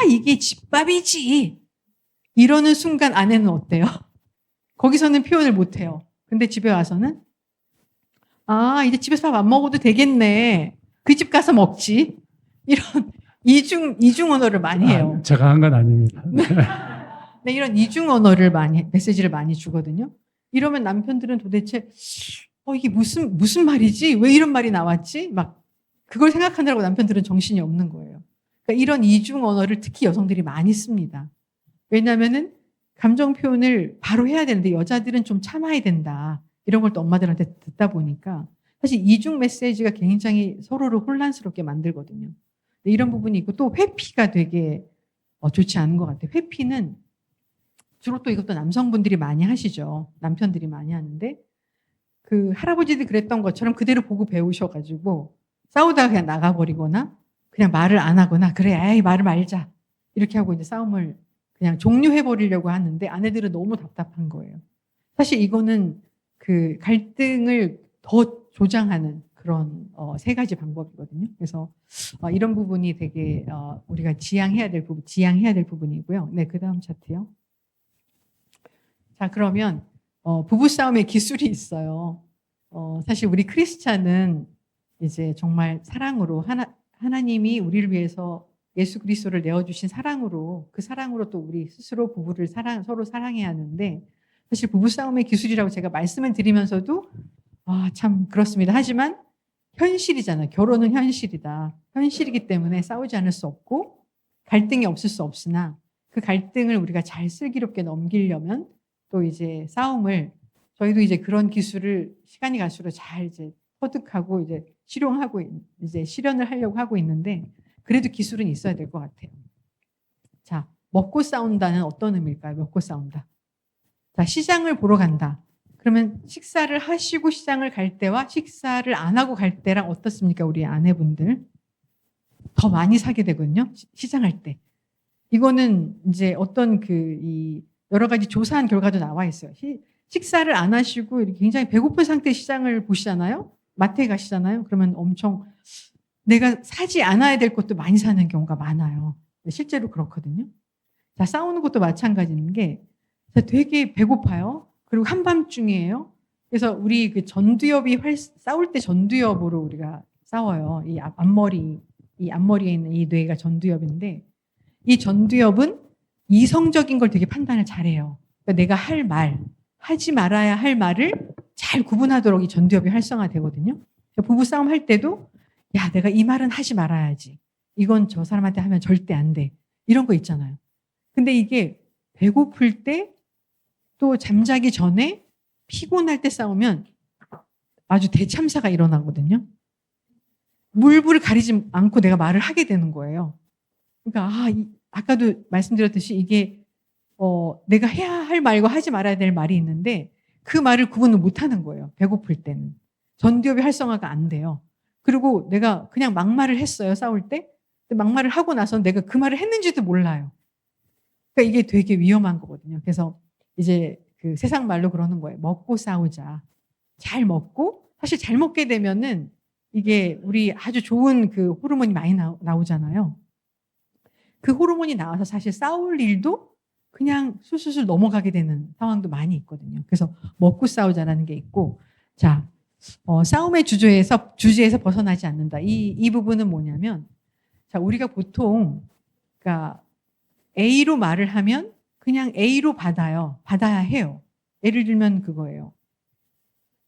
이게 집밥이지. 이러는 순간 아내는 어때요? 거기서는 표현을 못 해요. 근데 집에 와서는 이제 집에서 밥 안 먹어도 되겠네. 그 집 가서 먹지. 이런 이중 언어를 많이 해요. 제가 한 건 아닙니다. 네, 이런 이중 언어를 메시지를 많이 주거든요. 이러면 남편들은 도대체 이게 무슨 말이지? 왜 이런 말이 나왔지? 막 그걸 생각하느라고 남편들은 정신이 없는 거예요. 그러니까 이런 이중 언어를 특히 여성들이 많이 씁니다. 왜냐하면은 감정 표현을 바로 해야 되는데 여자들은 좀 참아야 된다. 이런 걸 또 엄마들한테 듣다 보니까 사실 이중 메시지가 굉장히 서로를 혼란스럽게 만들거든요. 이런 부분이 있고 또 회피가 되게 좋지 않은 것 같아요. 회피는 주로 또 이것도 남성분들이 많이 하시죠. 남편들이 많이 하는데 그 할아버지들이 그랬던 것처럼 그대로 보고 배우셔가지고 싸우다가 그냥 나가버리거나 그냥 말을 안 하거나 그래 에이 말을 말자 이렇게 하고 이제 싸움을 그냥 종료해버리려고 하는데 아내들은 너무 답답한 거예요. 사실 이거는 그 갈등을 더 조장하는 그런 세 가지 방법이거든요. 그래서 이런 부분이 되게 우리가 지양해야 될 부분이고요. 네, 그 다음 차트요. 자, 그러면 부부 싸움의 기술이 있어요. 사실 우리 크리스찬은 이제 정말 사랑으로 하나님이 우리를 위해서 예수 그리스도를 내어주신 사랑으로 그 사랑으로 또 우리 스스로 부부를 서로 사랑해야 하는데 사실 부부 싸움의 기술이라고 제가 말씀을 드리면서도 참 그렇습니다. 하지만 현실이잖아요. 결혼은 현실이다. 현실이기 때문에 싸우지 않을 수 없고 갈등이 없을 수 없으나 그 갈등을 우리가 잘 슬기롭게 넘기려면 또 이제 싸움을 저희도 이제 그런 기술을 시간이 갈수록 잘 이제 터득하고 이제 실용하고 이제 실현을 하려고 하고 있는데 그래도 기술은 있어야 될 것 같아요. 자, 먹고 싸운다는 어떤 의미일까요? 먹고 싸운다. 자, 시장을 보러 간다. 그러면 식사를 하시고 시장을 갈 때와 식사를 안 하고 갈 때랑 어떻습니까? 우리 아내분들. 더 많이 사게 되거든요. 시장할 때. 이거는 이제 어떤 이 여러 가지 조사한 결과도 나와 있어요. 식사를 안 하시고 이렇게 굉장히 배고픈 상태의 시장을 보시잖아요. 마트에 가시잖아요. 그러면 엄청 내가 사지 않아야 될 것도 많이 사는 경우가 많아요. 실제로 그렇거든요. 자, 싸우는 것도 마찬가지인 게 되게 배고파요. 그리고 한밤중이에요. 그래서 우리 그 전두엽이 싸울 때 전두엽으로 우리가 싸워요. 이 앞머리에 있는 이 뇌가 전두엽인데 이 전두엽은 이성적인 걸 되게 판단을 잘해요. 그러니까 내가 할 말, 하지 말아야 할 말을 잘 구분하도록 이 전두엽이 활성화되거든요. 부부싸움 할 때도 야, 내가 이 말은 하지 말아야지. 이건 저 사람한테 하면 절대 안 돼. 이런 거 있잖아요. 근데 이게 배고플 때 또 잠자기 전에 피곤할 때 싸우면 아주 대참사가 일어나거든요. 물불을 가리지 않고 내가 말을 하게 되는 거예요. 그러니까 아까도 말씀드렸듯이 이게 내가 해야 할 말과 하지 말아야 될 말이 있는데 그 말을 구분을 못하는 거예요. 배고플 때는. 전두엽이 활성화가 안 돼요. 그리고 내가 그냥 막말을 했어요. 싸울 때. 근데 막말을 하고 나서 내가 그 말을 했는지도 몰라요. 그러니까 이게 되게 위험한 거거든요. 그래서 이제 그 세상 말로 그러는 거예요. 먹고 싸우자. 잘 먹고 사실 잘 먹게 되면은 이게 우리 아주 좋은 그 호르몬이 많이 나오잖아요. 그 호르몬이 나와서 사실 싸울 일도 그냥 술술술 넘어가게 되는 상황도 많이 있거든요. 그래서 먹고 싸우자라는 게 있고, 자, 싸움의 주제에서 벗어나지 않는다. 이 부분은 뭐냐면, 자, 우리가 보통, 그러니까 A로 말을 하면 그냥 A로 받아야 해요. 예를 들면 그거예요.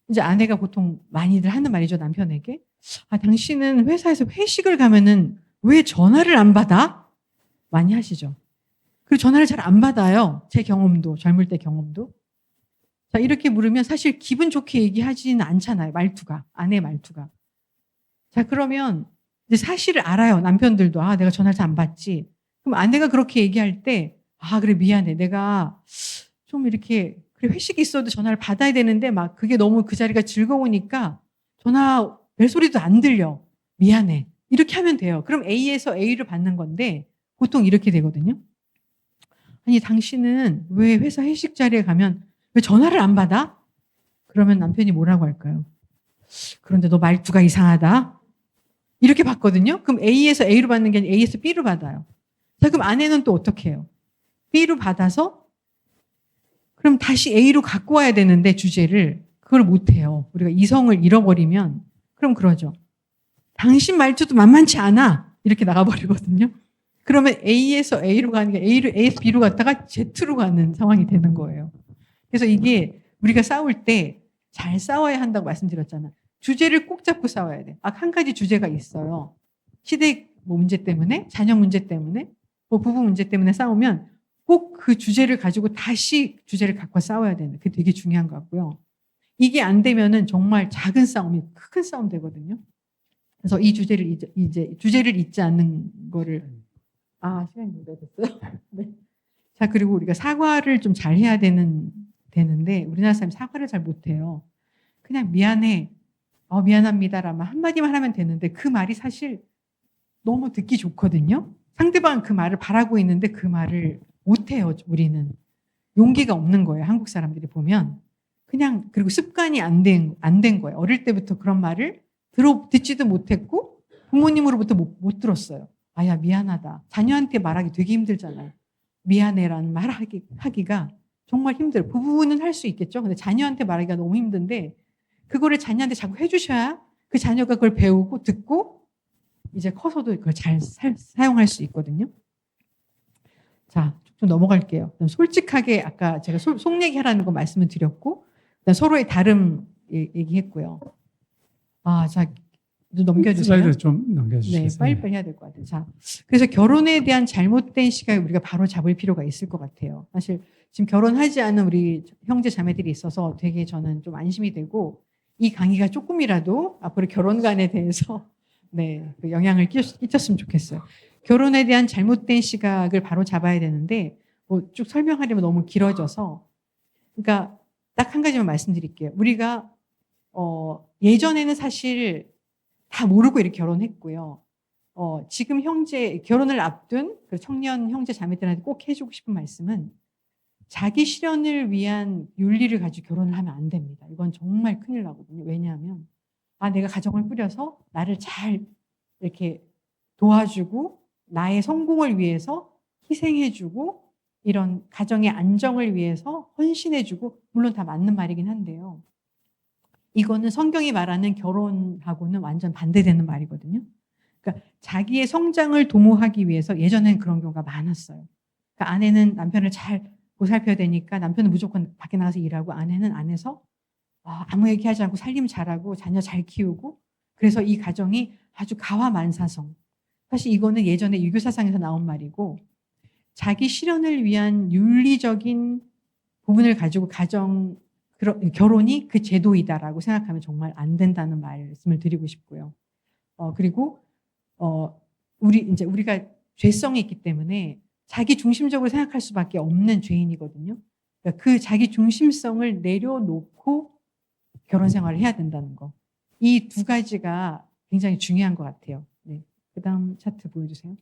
이제 아내가 보통 많이들 하는 말이죠, 남편에게. 당신은 회사에서 회식을 가면은 왜 전화를 안 받아? 많이 하시죠. 그리고 전화를 잘 안 받아요. 제 경험도, 젊을 때 경험도. 자, 이렇게 물으면 사실 기분 좋게 얘기하지는 않잖아요. 아내 말투가. 자, 그러면 이제 사실을 알아요. 남편들도. 내가 전화를 잘 안 받지. 그럼 아내가 그렇게 얘기할 때, 그래, 미안해. 내가 좀 이렇게, 그래, 회식이 있어도 전화를 받아야 되는데 막 그게 너무 그 자리가 즐거우니까 전화 벨소리도 안 들려. 미안해. 이렇게 하면 돼요. 그럼 A에서 A를 받는 건데 보통 이렇게 되거든요. 아니, 당신은 왜 회사 회식 자리에 가면 왜 전화를 안 받아? 그러면 남편이 뭐라고 할까요? 그런데 너 말투가 이상하다. 이렇게 받거든요. 그럼 A에서 A로 받는 게 아니라 A에서 B로 받아요. 자, 그럼 아내는 또 어떻게 해요? B로 받아서 그럼 다시 A로 갖고 와야 되는데 주제를 그걸 못해요. 우리가 이성을 잃어버리면 그럼 그러죠. 당신 말투도 만만치 않아. 이렇게 나가버리거든요. 그러면 A에서 A로 가는 게 A에서 B로 갔다가 Z로 가는 상황이 되는 거예요. 그래서 이게 우리가 싸울 때 잘 싸워야 한다고 말씀드렸잖아. 주제를 꼭 잡고 싸워야 돼. 한 가지 주제가 있어요. 시댁 문제 때문에, 자녀 문제 때문에, 부부 문제 때문에 싸우면 꼭 그 주제를 가지고 다시 주제를 갖고 싸워야 되는. 그게 되게 중요한 것 같고요. 이게 안 되면은 정말 작은 싸움이 큰 싸움 되거든요. 그래서 이 주제를 이제 주제를 잊지 않는 거를 시간이 오래됐어요. 네. 자, 그리고 우리가 사과를 좀 잘 해야 되는데 우리나라 사람이 사과를 잘 못해요. 그냥 미안해, 미안합니다라만 한마디만 하면 되는데 그 말이 사실 너무 듣기 좋거든요. 상대방은 그 말을 바라고 있는데 그 말을 못해요. 우리는 용기가 없는 거예요. 한국 사람들이 보면 그냥 그리고 습관이 안 된 거예요. 어릴 때부터 그런 말을 듣지도 못했고 부모님으로부터 못 들었어요. 야 미안하다. 자녀한테 말하기 되게 힘들잖아요. 미안해라는 말 하기가 정말 힘들어요. 부부는 할 수 있겠죠. 근데 자녀한테 말하기가 너무 힘든데 그거를 자녀한테 자꾸 해주셔야 그 자녀가 그걸 배우고 듣고 이제 커서도 그걸 잘 사용할 수 있거든요. 자, 좀 넘어갈게요. 솔직하게 아까 제가 속 얘기하라는 거 말씀을 드렸고 서로의 다름 얘기했고요. 자, 넘겨주세요. 슬라이드 좀 넘겨주시겠어요? 네, 빨리빨리 해야 될 것 같아요. 자, 그래서 결혼에 대한 잘못된 시각을 우리가 바로 잡을 필요가 있을 것 같아요. 사실 지금 결혼하지 않은 우리 형제 자매들이 있어서 되게 저는 좀 안심이 되고 이 강의가 조금이라도 앞으로 결혼관에 대해서 그 영향을 끼쳤으면 좋겠어요. 결혼에 대한 잘못된 시각을 바로 잡아야 되는데 쭉 설명하려면 너무 길어져서 그러니까 딱 한 가지만 말씀드릴게요. 우리가 예전에는 사실 다 모르고 이렇게 결혼했고요. 지금 결혼을 앞둔 그 청년 형제 자매들한테 꼭 해주고 싶은 말씀은 자기 실현을 위한 윤리를 가지고 결혼을 하면 안 됩니다. 이건 정말 큰일 나거든요. 왜냐하면 내가 가정을 꾸려서 나를 잘 이렇게 도와주고 나의 성공을 위해서 희생해주고 이런 가정의 안정을 위해서 헌신해주고 물론 다 맞는 말이긴 한데요. 이거는 성경이 말하는 결혼하고는 완전 반대되는 말이거든요. 그러니까 자기의 성장을 도모하기 위해서 예전에는 그런 경우가 많았어요. 그러니까 아내는 남편을 잘 보살펴야 되니까 남편은 무조건 밖에 나가서 일하고 아내는 안에서 아무 얘기하지 않고 살림 잘하고 자녀 잘 키우고 그래서 이 가정이 아주 가화만사성. 사실 이거는 예전에 유교사상에서 나온 말이고 자기 실현을 위한 윤리적인 부분을 가지고 결혼이 그 제도이다라고 생각하면 정말 안 된다는 말씀을 드리고 싶고요. 그리고 우리가 죄성이 있기 때문에 자기 중심적으로 생각할 수밖에 없는 죄인이거든요. 그러니까 그 자기 중심성을 내려놓고 결혼 생활을 해야 된다는 거. 이 두 가지가 굉장히 중요한 것 같아요. 네. 그다음 차트 보여주세요.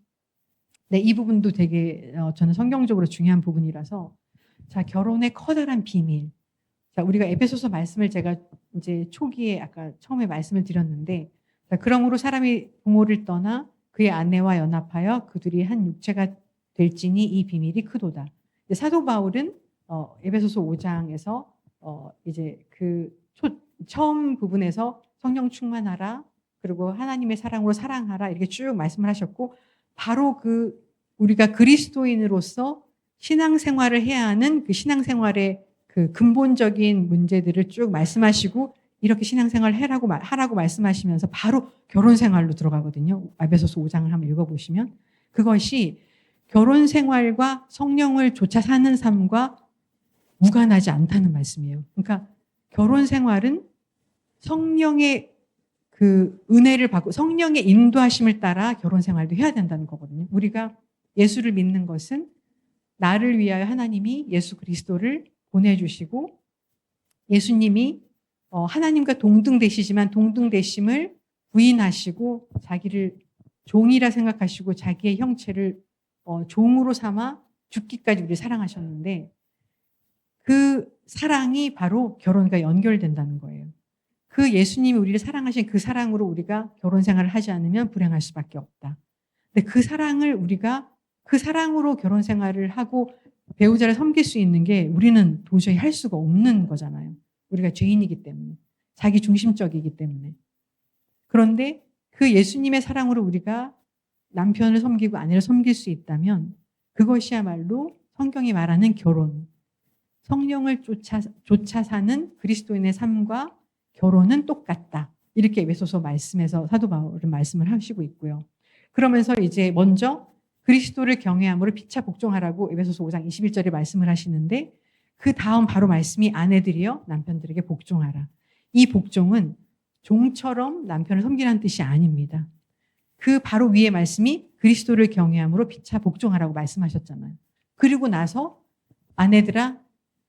네, 이 부분도 되게 저는 성경적으로 중요한 부분이라서 자, 결혼의 커다란 비밀. 자, 우리가 에베소서 말씀을 제가 이제 초기에 아까 처음에 말씀을 드렸는데 자, 그러므로 사람이 부모를 떠나 그의 아내와 연합하여 그들이 한 육체가 될지니 이 비밀이 크도다. 사도 바울은 에베소서 5장에서 이제 처음 부분에서 성령 충만하라 그리고 하나님의 사랑으로 사랑하라 이렇게 쭉 말씀을 하셨고 바로 우리가 그리스도인으로서 신앙생활을 해야 하는 그 신앙생활의 그 근본적인 문제들을 쭉 말씀하시고 이렇게 신앙생활을 하라고 말씀하시면서 바로 결혼생활로 들어가거든요. 에베소서 5장을 한번 읽어보시면 그것이 결혼생활과 성령을 좇아 사는 삶과 무관하지 않다는 말씀이에요. 그러니까 결혼생활은 성령의 그 은혜를 받고 성령의 인도하심을 따라 결혼생활도 해야 된다는 거거든요. 우리가 예수를 믿는 것은 나를 위하여 하나님이 예수 그리스도를 보내주시고 예수님이 하나님과 동등되시지만 동등되심을 부인하시고 자기를 종이라 생각하시고 자기의 형체를 종으로 삼아 죽기까지 우리를 사랑하셨는데 그 사랑이 바로 결혼과 연결된다는 거예요. 그 예수님이 우리를 사랑하신 그 사랑으로 우리가 결혼 생활을 하지 않으면 불행할 수밖에 없다. 근데 그 사랑을 우리가 그 사랑으로 결혼 생활을 하고 배우자를 섬길 수 있는 게 우리는 도저히 할 수가 없는 거잖아요. 우리가 죄인이기 때문에. 자기 중심적이기 때문에. 그런데 그 예수님의 사랑으로 우리가 남편을 섬기고 아내를 섬길 수 있다면 그것이야말로 성경이 말하는 결혼. 성령을 쫓아 사는 그리스도인의 삶과 결혼은 똑같다. 이렇게 에베소서 말씀에서 사도 바울은 말씀을 하시고 있고요. 그러면서 이제 먼저 그리스도를 경외함으로 피차 복종하라고 에베소서 5장 21절에 말씀을 하시는데 그 다음 바로 말씀이 아내들이여 남편들에게 복종하라. 이 복종은 종처럼 남편을 섬기라는 뜻이 아닙니다. 그 바로 위에 말씀이 그리스도를 경외함으로 피차 복종하라고 말씀하셨잖아요. 그리고 나서 아내들아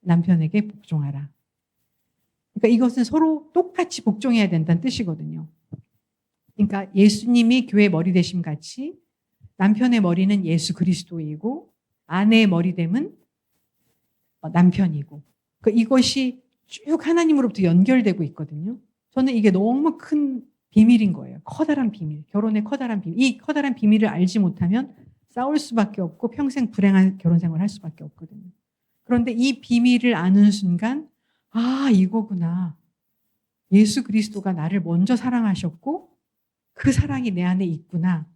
남편에게 복종하라. 그러니까 이것은 서로 똑같이 복종해야 된다는 뜻이거든요. 그러니까 예수님이 교회 머리 되심 같이 남편의 머리는 예수 그리스도이고 아내의 머리됨은 남편이고 이것이 쭉 하나님으로부터 연결되고 있거든요. 저는 이게 너무 큰 비밀인 거예요. 커다란 비밀, 결혼의 커다란 비밀. 이 커다란 비밀을 알지 못하면 싸울 수밖에 없고 평생 불행한 결혼 생활을 할 수밖에 없거든요. 그런데 이 비밀을 아는 순간 아, 이거구나. 예수 그리스도가 나를 먼저 사랑하셨고 그 사랑이 내 안에 있구나.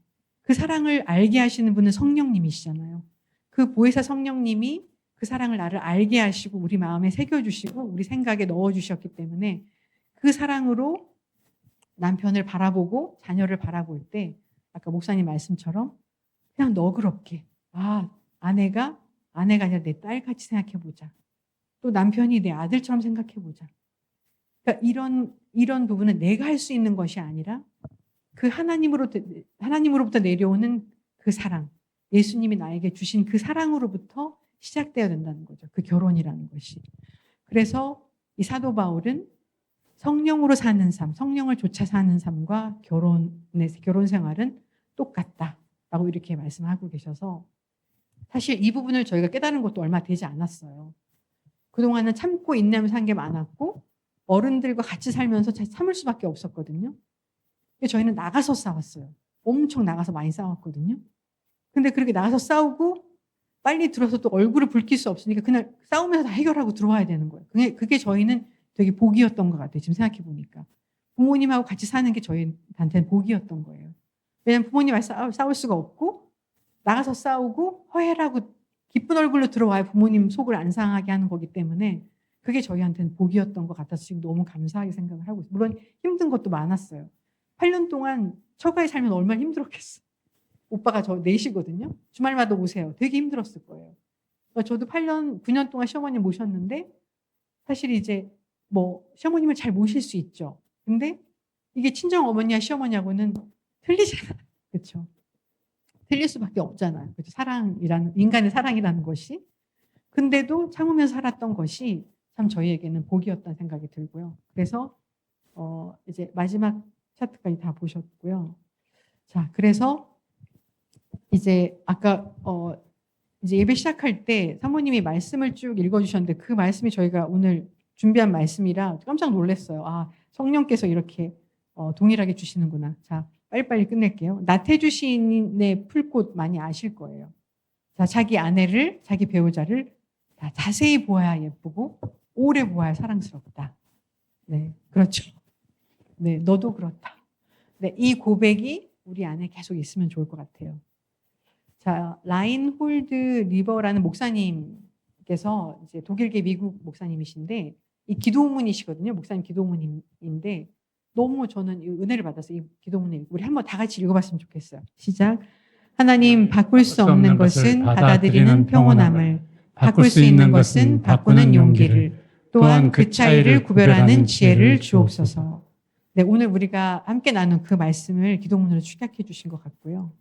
그 사랑을 알게 하시는 분은 성령님이시잖아요. 그 보혜사 성령님이 그 사랑을 나를 알게 하시고 우리 마음에 새겨주시고 우리 생각에 넣어주셨기 때문에 그 사랑으로 남편을 바라보고 자녀를 바라볼 때 아까 목사님 말씀처럼 그냥 너그럽게 아내가 아니라 내 딸같이 생각해보자. 또 남편이 내 아들처럼 생각해보자. 그러니까 이런 부분은 내가 할 수 있는 것이 아니라 그 하나님으로부터 내려오는 그 사랑, 예수님이 나에게 주신 그 사랑으로부터 시작되어야 된다는 거죠. 그 결혼이라는 것이. 그래서 이 사도 바울은 성령으로 사는 삶, 성령을 좇아 사는 삶과 결혼 생활은 똑같다라고 이렇게 말씀하고 계셔서 사실 이 부분을 저희가 깨달은 것도 얼마 되지 않았어요. 그동안은 참고 인내하면서 한 게 많았고 어른들과 같이 살면서 참을 수밖에 없었거든요. 저희는 나가서 싸웠어요. 엄청 나가서 많이 싸웠거든요. 근데 그렇게 나가서 싸우고 빨리 들어서 또 얼굴을 붉힐 수 없으니까 그냥 싸우면서 다 해결하고 들어와야 되는 거예요. 그게 저희는 되게 복이었던 것 같아요. 지금 생각해 보니까. 부모님하고 같이 사는 게 저희한테는 복이었던 거예요. 왜냐하면 부모님하고 싸울 수가 없고 나가서 싸우고 허해라고 기쁜 얼굴로 들어와야 부모님 속을 안 상하게 하는 거기 때문에 그게 저희한테는 복이었던 것 같아서 지금 너무 감사하게 생각을 하고 있어요. 물론 힘든 것도 많았어요. 8년 동안 처가에 살면 얼마나 힘들었겠어요. 오빠가 저 넷이거든요. 주말마다 오세요. 되게 힘들었을 거예요. 저도 9년 동안 시어머니 모셨는데 사실 이제 시어머님을 잘 모실 수 있죠. 근데 이게 친정 어머니와 시어머니하고는 틀리잖아요. 그렇죠? 틀릴 수밖에 없잖아요. 그렇죠? 인간의 사랑이라는 것이. 근데도 참으면서 살았던 것이 참 저희에게는 복이었다는 생각이 들고요. 그래서 이제 마지막 차트까지 다 보셨고요. 자, 그래서 이제 아까 이제 예배 시작할 때 사모님이 말씀을 쭉 읽어주셨는데 그 말씀이 저희가 오늘 준비한 말씀이라 깜짝 놀랐어요. 성령께서 이렇게 동일하게 주시는구나. 자, 빨리빨리 끝낼게요. 나태주 시인의 풀꽃 많이 아실 거예요. 자, 자기 아내를, 자기 배우자를 자세히 보아야 예쁘고 오래 보아야 사랑스럽다. 네, 그렇죠. 네, 너도 그렇다. 네, 이 고백이 우리 안에 계속 있으면 좋을 것 같아요. 자, 라인홀드 리버라는 목사님께서 이제 독일계 미국 목사님이신데 이 기도문이시거든요. 목사님 기도문인데 너무 저는 이 은혜를 받아서 이 기도문을 우리 한번 다 같이 읽어봤으면 좋겠어요. 시작. 하나님, 바꿀 수 없는 것은 받아들이는 평온함을, 바꿀 수 있는 것은 바꾸는 용기를, 또한 그 차이를 구별하는 지혜를 주옵소서. 네, 오늘 우리가 함께 나눈 그 말씀을 기도문으로 축약해 주신 것 같고요.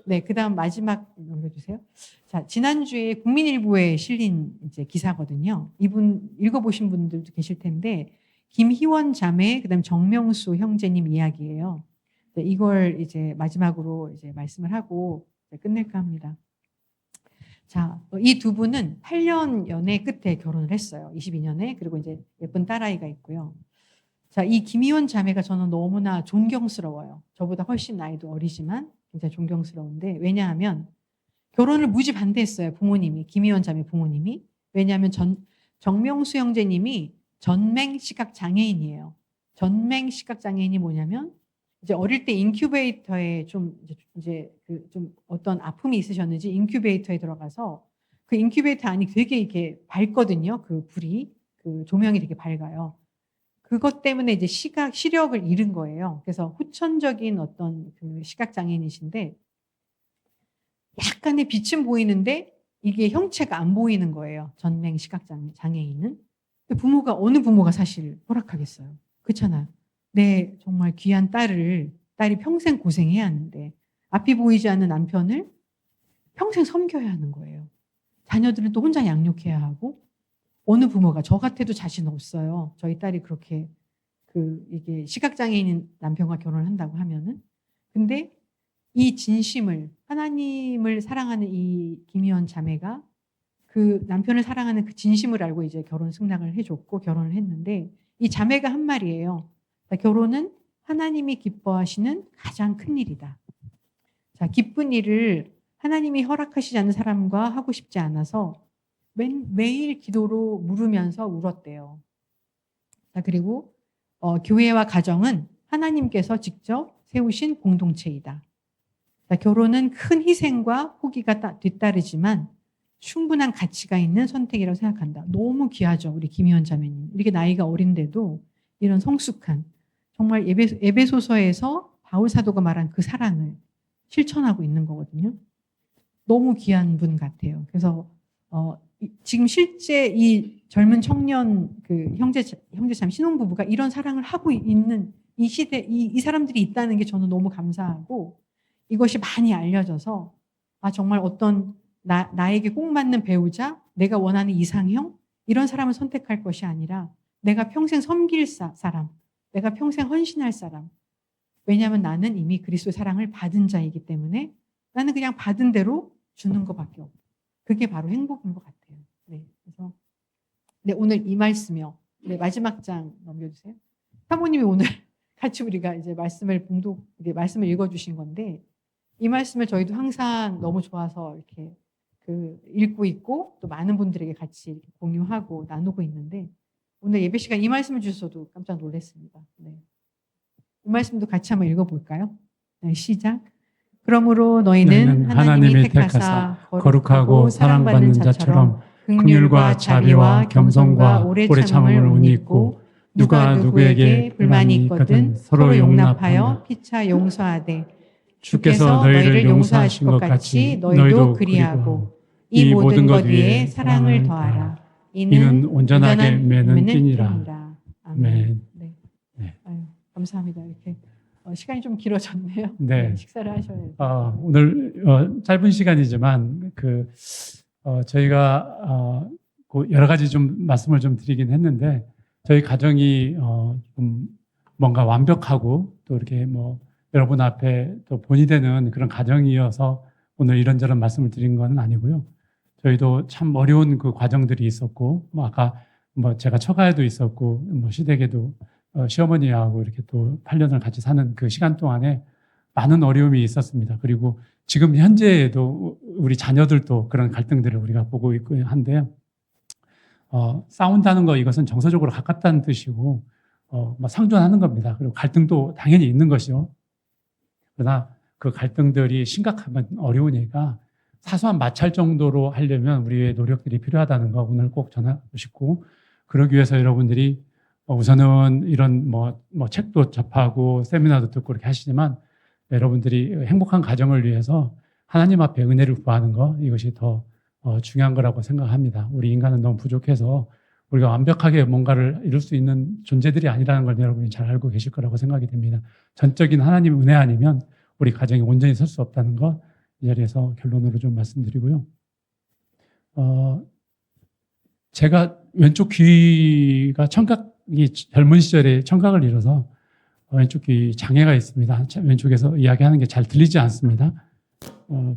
네, 그 다음 마지막 넘겨주세요. 자, 지난주에 국민일보에 실린 이제 기사거든요. 이분 읽어보신 분들도 계실 텐데, 김희원 자매, 그 다음 정명수 형제님 이야기예요. 네, 이걸 이제 마지막으로 이제 말씀을 하고 이제 끝낼까 합니다. 자, 이 두 분은 8년 연애 끝에 결혼을 했어요. 22년에. 그리고 이제 예쁜 딸아이가 있고요. 자, 이 김희원 자매가 저는 너무나 존경스러워요. 저보다 훨씬 나이도 어리지만 굉장히 존경스러운데, 왜냐하면 결혼을 무지 반대했어요. 부모님이, 김희원 자매 부모님이. 왜냐하면 정명수 형제님이 전맹 시각 장애인이에요. 전맹 시각 장애인이 뭐냐면 이제 어릴 때 인큐베이터에 좀 어떤 아픔이 있으셨는지 인큐베이터에 들어가서 그 인큐베이터 안이 되게 이렇게 밝거든요. 그 불이, 그 조명이 되게 밝아요. 그것 때문에 이제 시력을 잃은 거예요. 그래서 후천적인 어떤 그 시각장애인이신데 약간의 빛은 보이는데 이게 형체가 안 보이는 거예요. 전맹 시각장애인은. 부모가 어느 부모가 사실 허락하겠어요. 그렇잖아요. 내 정말 귀한 딸이 평생 고생해야 하는데 앞이 보이지 않는 남편을 평생 섬겨야 하는 거예요. 자녀들은 또 혼자 양육해야 하고 어느 부모가 저 같아도 자신 없어요. 저희 딸이 그렇게 이게 시각장애인인 남편과 결혼을 한다고 하면은. 근데 이 진심을 하나님을 사랑하는 이 김희원 자매가 그 남편을 사랑하는 그 진심을 알고 이제 결혼 승낙을 해줬고 결혼을 했는데 이 자매가 한 말이에요. 결혼은 하나님이 기뻐하시는 가장 큰 일이다. 자, 기쁜 일을 하나님이 허락하시지 않는 사람과 하고 싶지 않아서 매일 기도로 물으면서 울었대요. 자, 그리고 교회와 가정은 하나님께서 직접 세우신 공동체이다. 자, 결혼은 큰 희생과 포기가 뒤따르지만 충분한 가치가 있는 선택이라고 생각한다. 너무 귀하죠, 우리 김희원 자매님. 이렇게 나이가 어린데도 이런 성숙한 정말 에베소서에서 바울 사도가 말한 그 사랑을 실천하고 있는 거거든요. 너무 귀한 분 같아요. 그래서 지금 실제 이 젊은 청년 그 형제참 신혼부부가 이런 사랑을 하고 있는 이 시대 이 사람들이 있다는 게 저는 너무 감사하고 이것이 많이 알려져서 정말 어떤 나에게 꼭 맞는 배우자, 내가 원하는 이상형 이런 사람을 선택할 것이 아니라 내가 평생 섬길 사람, 내가 평생 헌신할 사람. 왜냐하면 나는 이미 그리스도의 사랑을 받은 자이기 때문에 나는 그냥 받은 대로 주는 것밖에 없고 그게 바로 행복인 것 같아요. 네, 그래서 오늘 이 말씀이요. 네, 마지막 장 넘겨주세요. 사모님이 오늘 같이 우리가 이제 말씀을 읽어주신 건데 이 말씀을 저희도 항상 너무 좋아서 이렇게 읽고 있고 또 많은 분들에게 같이 이렇게 공유하고 나누고 있는데 오늘 예배 시간 이 말씀을 주셔서도 깜짝 놀랐습니다. 네. 이 말씀도 같이 한번 읽어볼까요? 네, 시작. 그러므로 너희는 하나님이 택하사 거룩하고 사랑받는 자처럼 긍휼과 자비와 겸손과 오래 참음을 옷 입고 누가 누구에게 불만이 있거든 서로 용납하여 피차 용서하되 주께서 너희를 용서하신 것 같이 너희도 그리하고 이 모든 것 위에 사랑을 더하라. 이는 온전하게 매는 띠니라. 아멘. 네. 네. 아유, 감사합니다. 이렇게 시간이 좀 길어졌네요. 네. 식사를 하셔야죠. 오늘 짧은 시간이지만 저희가 여러 가지 좀 말씀을 좀 드리긴 했는데 저희 가정이 좀 뭔가 완벽하고 또 이렇게 여러분 앞에 또 본이 되는 그런 가정이어서 오늘 이런저런 말씀을 드린 건 아니고요. 저희도 참 어려운 그 과정들이 있었고, 아까 제가 처가에도 있었고, 시댁에도 시어머니하고 이렇게 또 8년을 같이 사는 그 시간 동안에 많은 어려움이 있었습니다. 그리고 지금 현재에도 우리 자녀들도 그런 갈등들을 우리가 보고 있고 한데요. 싸운다는 거 이것은 정서적으로 가깝다는 뜻이고, 상존하는 겁니다. 그리고 갈등도 당연히 있는 것이요. 그러나 그 갈등들이 심각하면 어려우니까 사소한 마찰 정도로 하려면 우리의 노력들이 필요하다는 거 오늘 꼭 전하고 싶고, 그러기 위해서 여러분들이 우선은 이런 책도 접하고 세미나도 듣고 이렇게 하시지만 여러분들이 행복한 가정을 위해서 하나님 앞에 은혜를 구하는 거 이것이 더 중요한 거라고 생각합니다. 우리 인간은 너무 부족해서 우리가 완벽하게 뭔가를 이룰 수 있는 존재들이 아니라는 걸 여러분이 잘 알고 계실 거라고 생각이 됩니다. 전적인 하나님 은혜 아니면 우리 가정이 온전히 설 수 없다는 거 이 자리에서 결론으로 좀 말씀드리고요. 제가 왼쪽 귀가 청각이 젊은 시절에 청각을 잃어서 왼쪽 귀 장애가 있습니다. 왼쪽에서 이야기하는 게 잘 들리지 않습니다.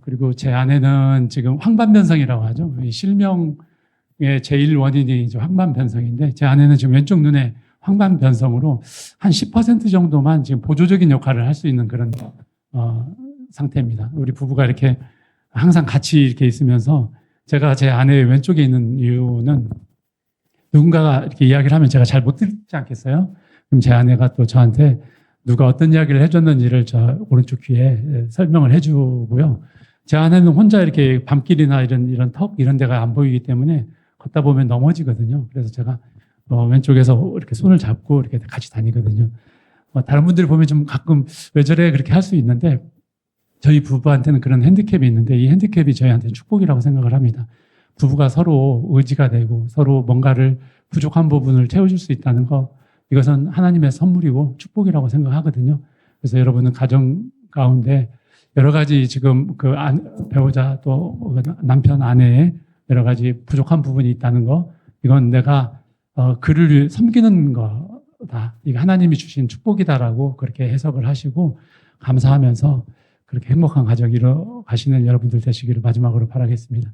그리고 제 아내는 지금 황반변성이라고 하죠. 이 실명의 제일 원인이 이제 황반변성인데 제 아내는 지금 왼쪽 눈에 황반변성으로 한 10% 정도만 지금 보조적인 역할을 할 수 있는 그런 상태입니다. 우리 부부가 이렇게 항상 같이 이렇게 있으면서 제가 제 아내의 왼쪽에 있는 이유는 누군가가 이렇게 이야기를 하면 제가 잘 못 듣지 않겠어요? 그럼 제 아내가 또 저한테 누가 어떤 이야기를 해줬는지를 저 오른쪽 귀에 설명을 해주고요. 제 아내는 혼자 이렇게 밤길이나 이런 턱 이런 데가 안 보이기 때문에 걷다 보면 넘어지거든요. 그래서 제가 왼쪽에서 이렇게 손을 잡고 이렇게 같이 다니거든요. 다른 분들이 보면 좀 가끔 왜 저래 그렇게 할 수 있는데 저희 부부한테는 그런 핸디캡이 있는데 이 핸디캡이 저희한테는 축복이라고 생각을 합니다. 부부가 서로 의지가 되고 서로 뭔가를 부족한 부분을 채워줄 수 있다는 거 이것은 하나님의 선물이고 축복이라고 생각하거든요. 그래서 여러분은 가정 가운데 여러 가지 지금 배우자 또 남편 아내의 여러 가지 부족한 부분이 있다는 거 이건 내가 그를 섬기는 거다. 이게 하나님이 주신 축복이다라고 그렇게 해석을 하시고 감사하면서 그렇게 행복한 가정 이뤄가시는 여러분들 되시기를 마지막으로 바라겠습니다.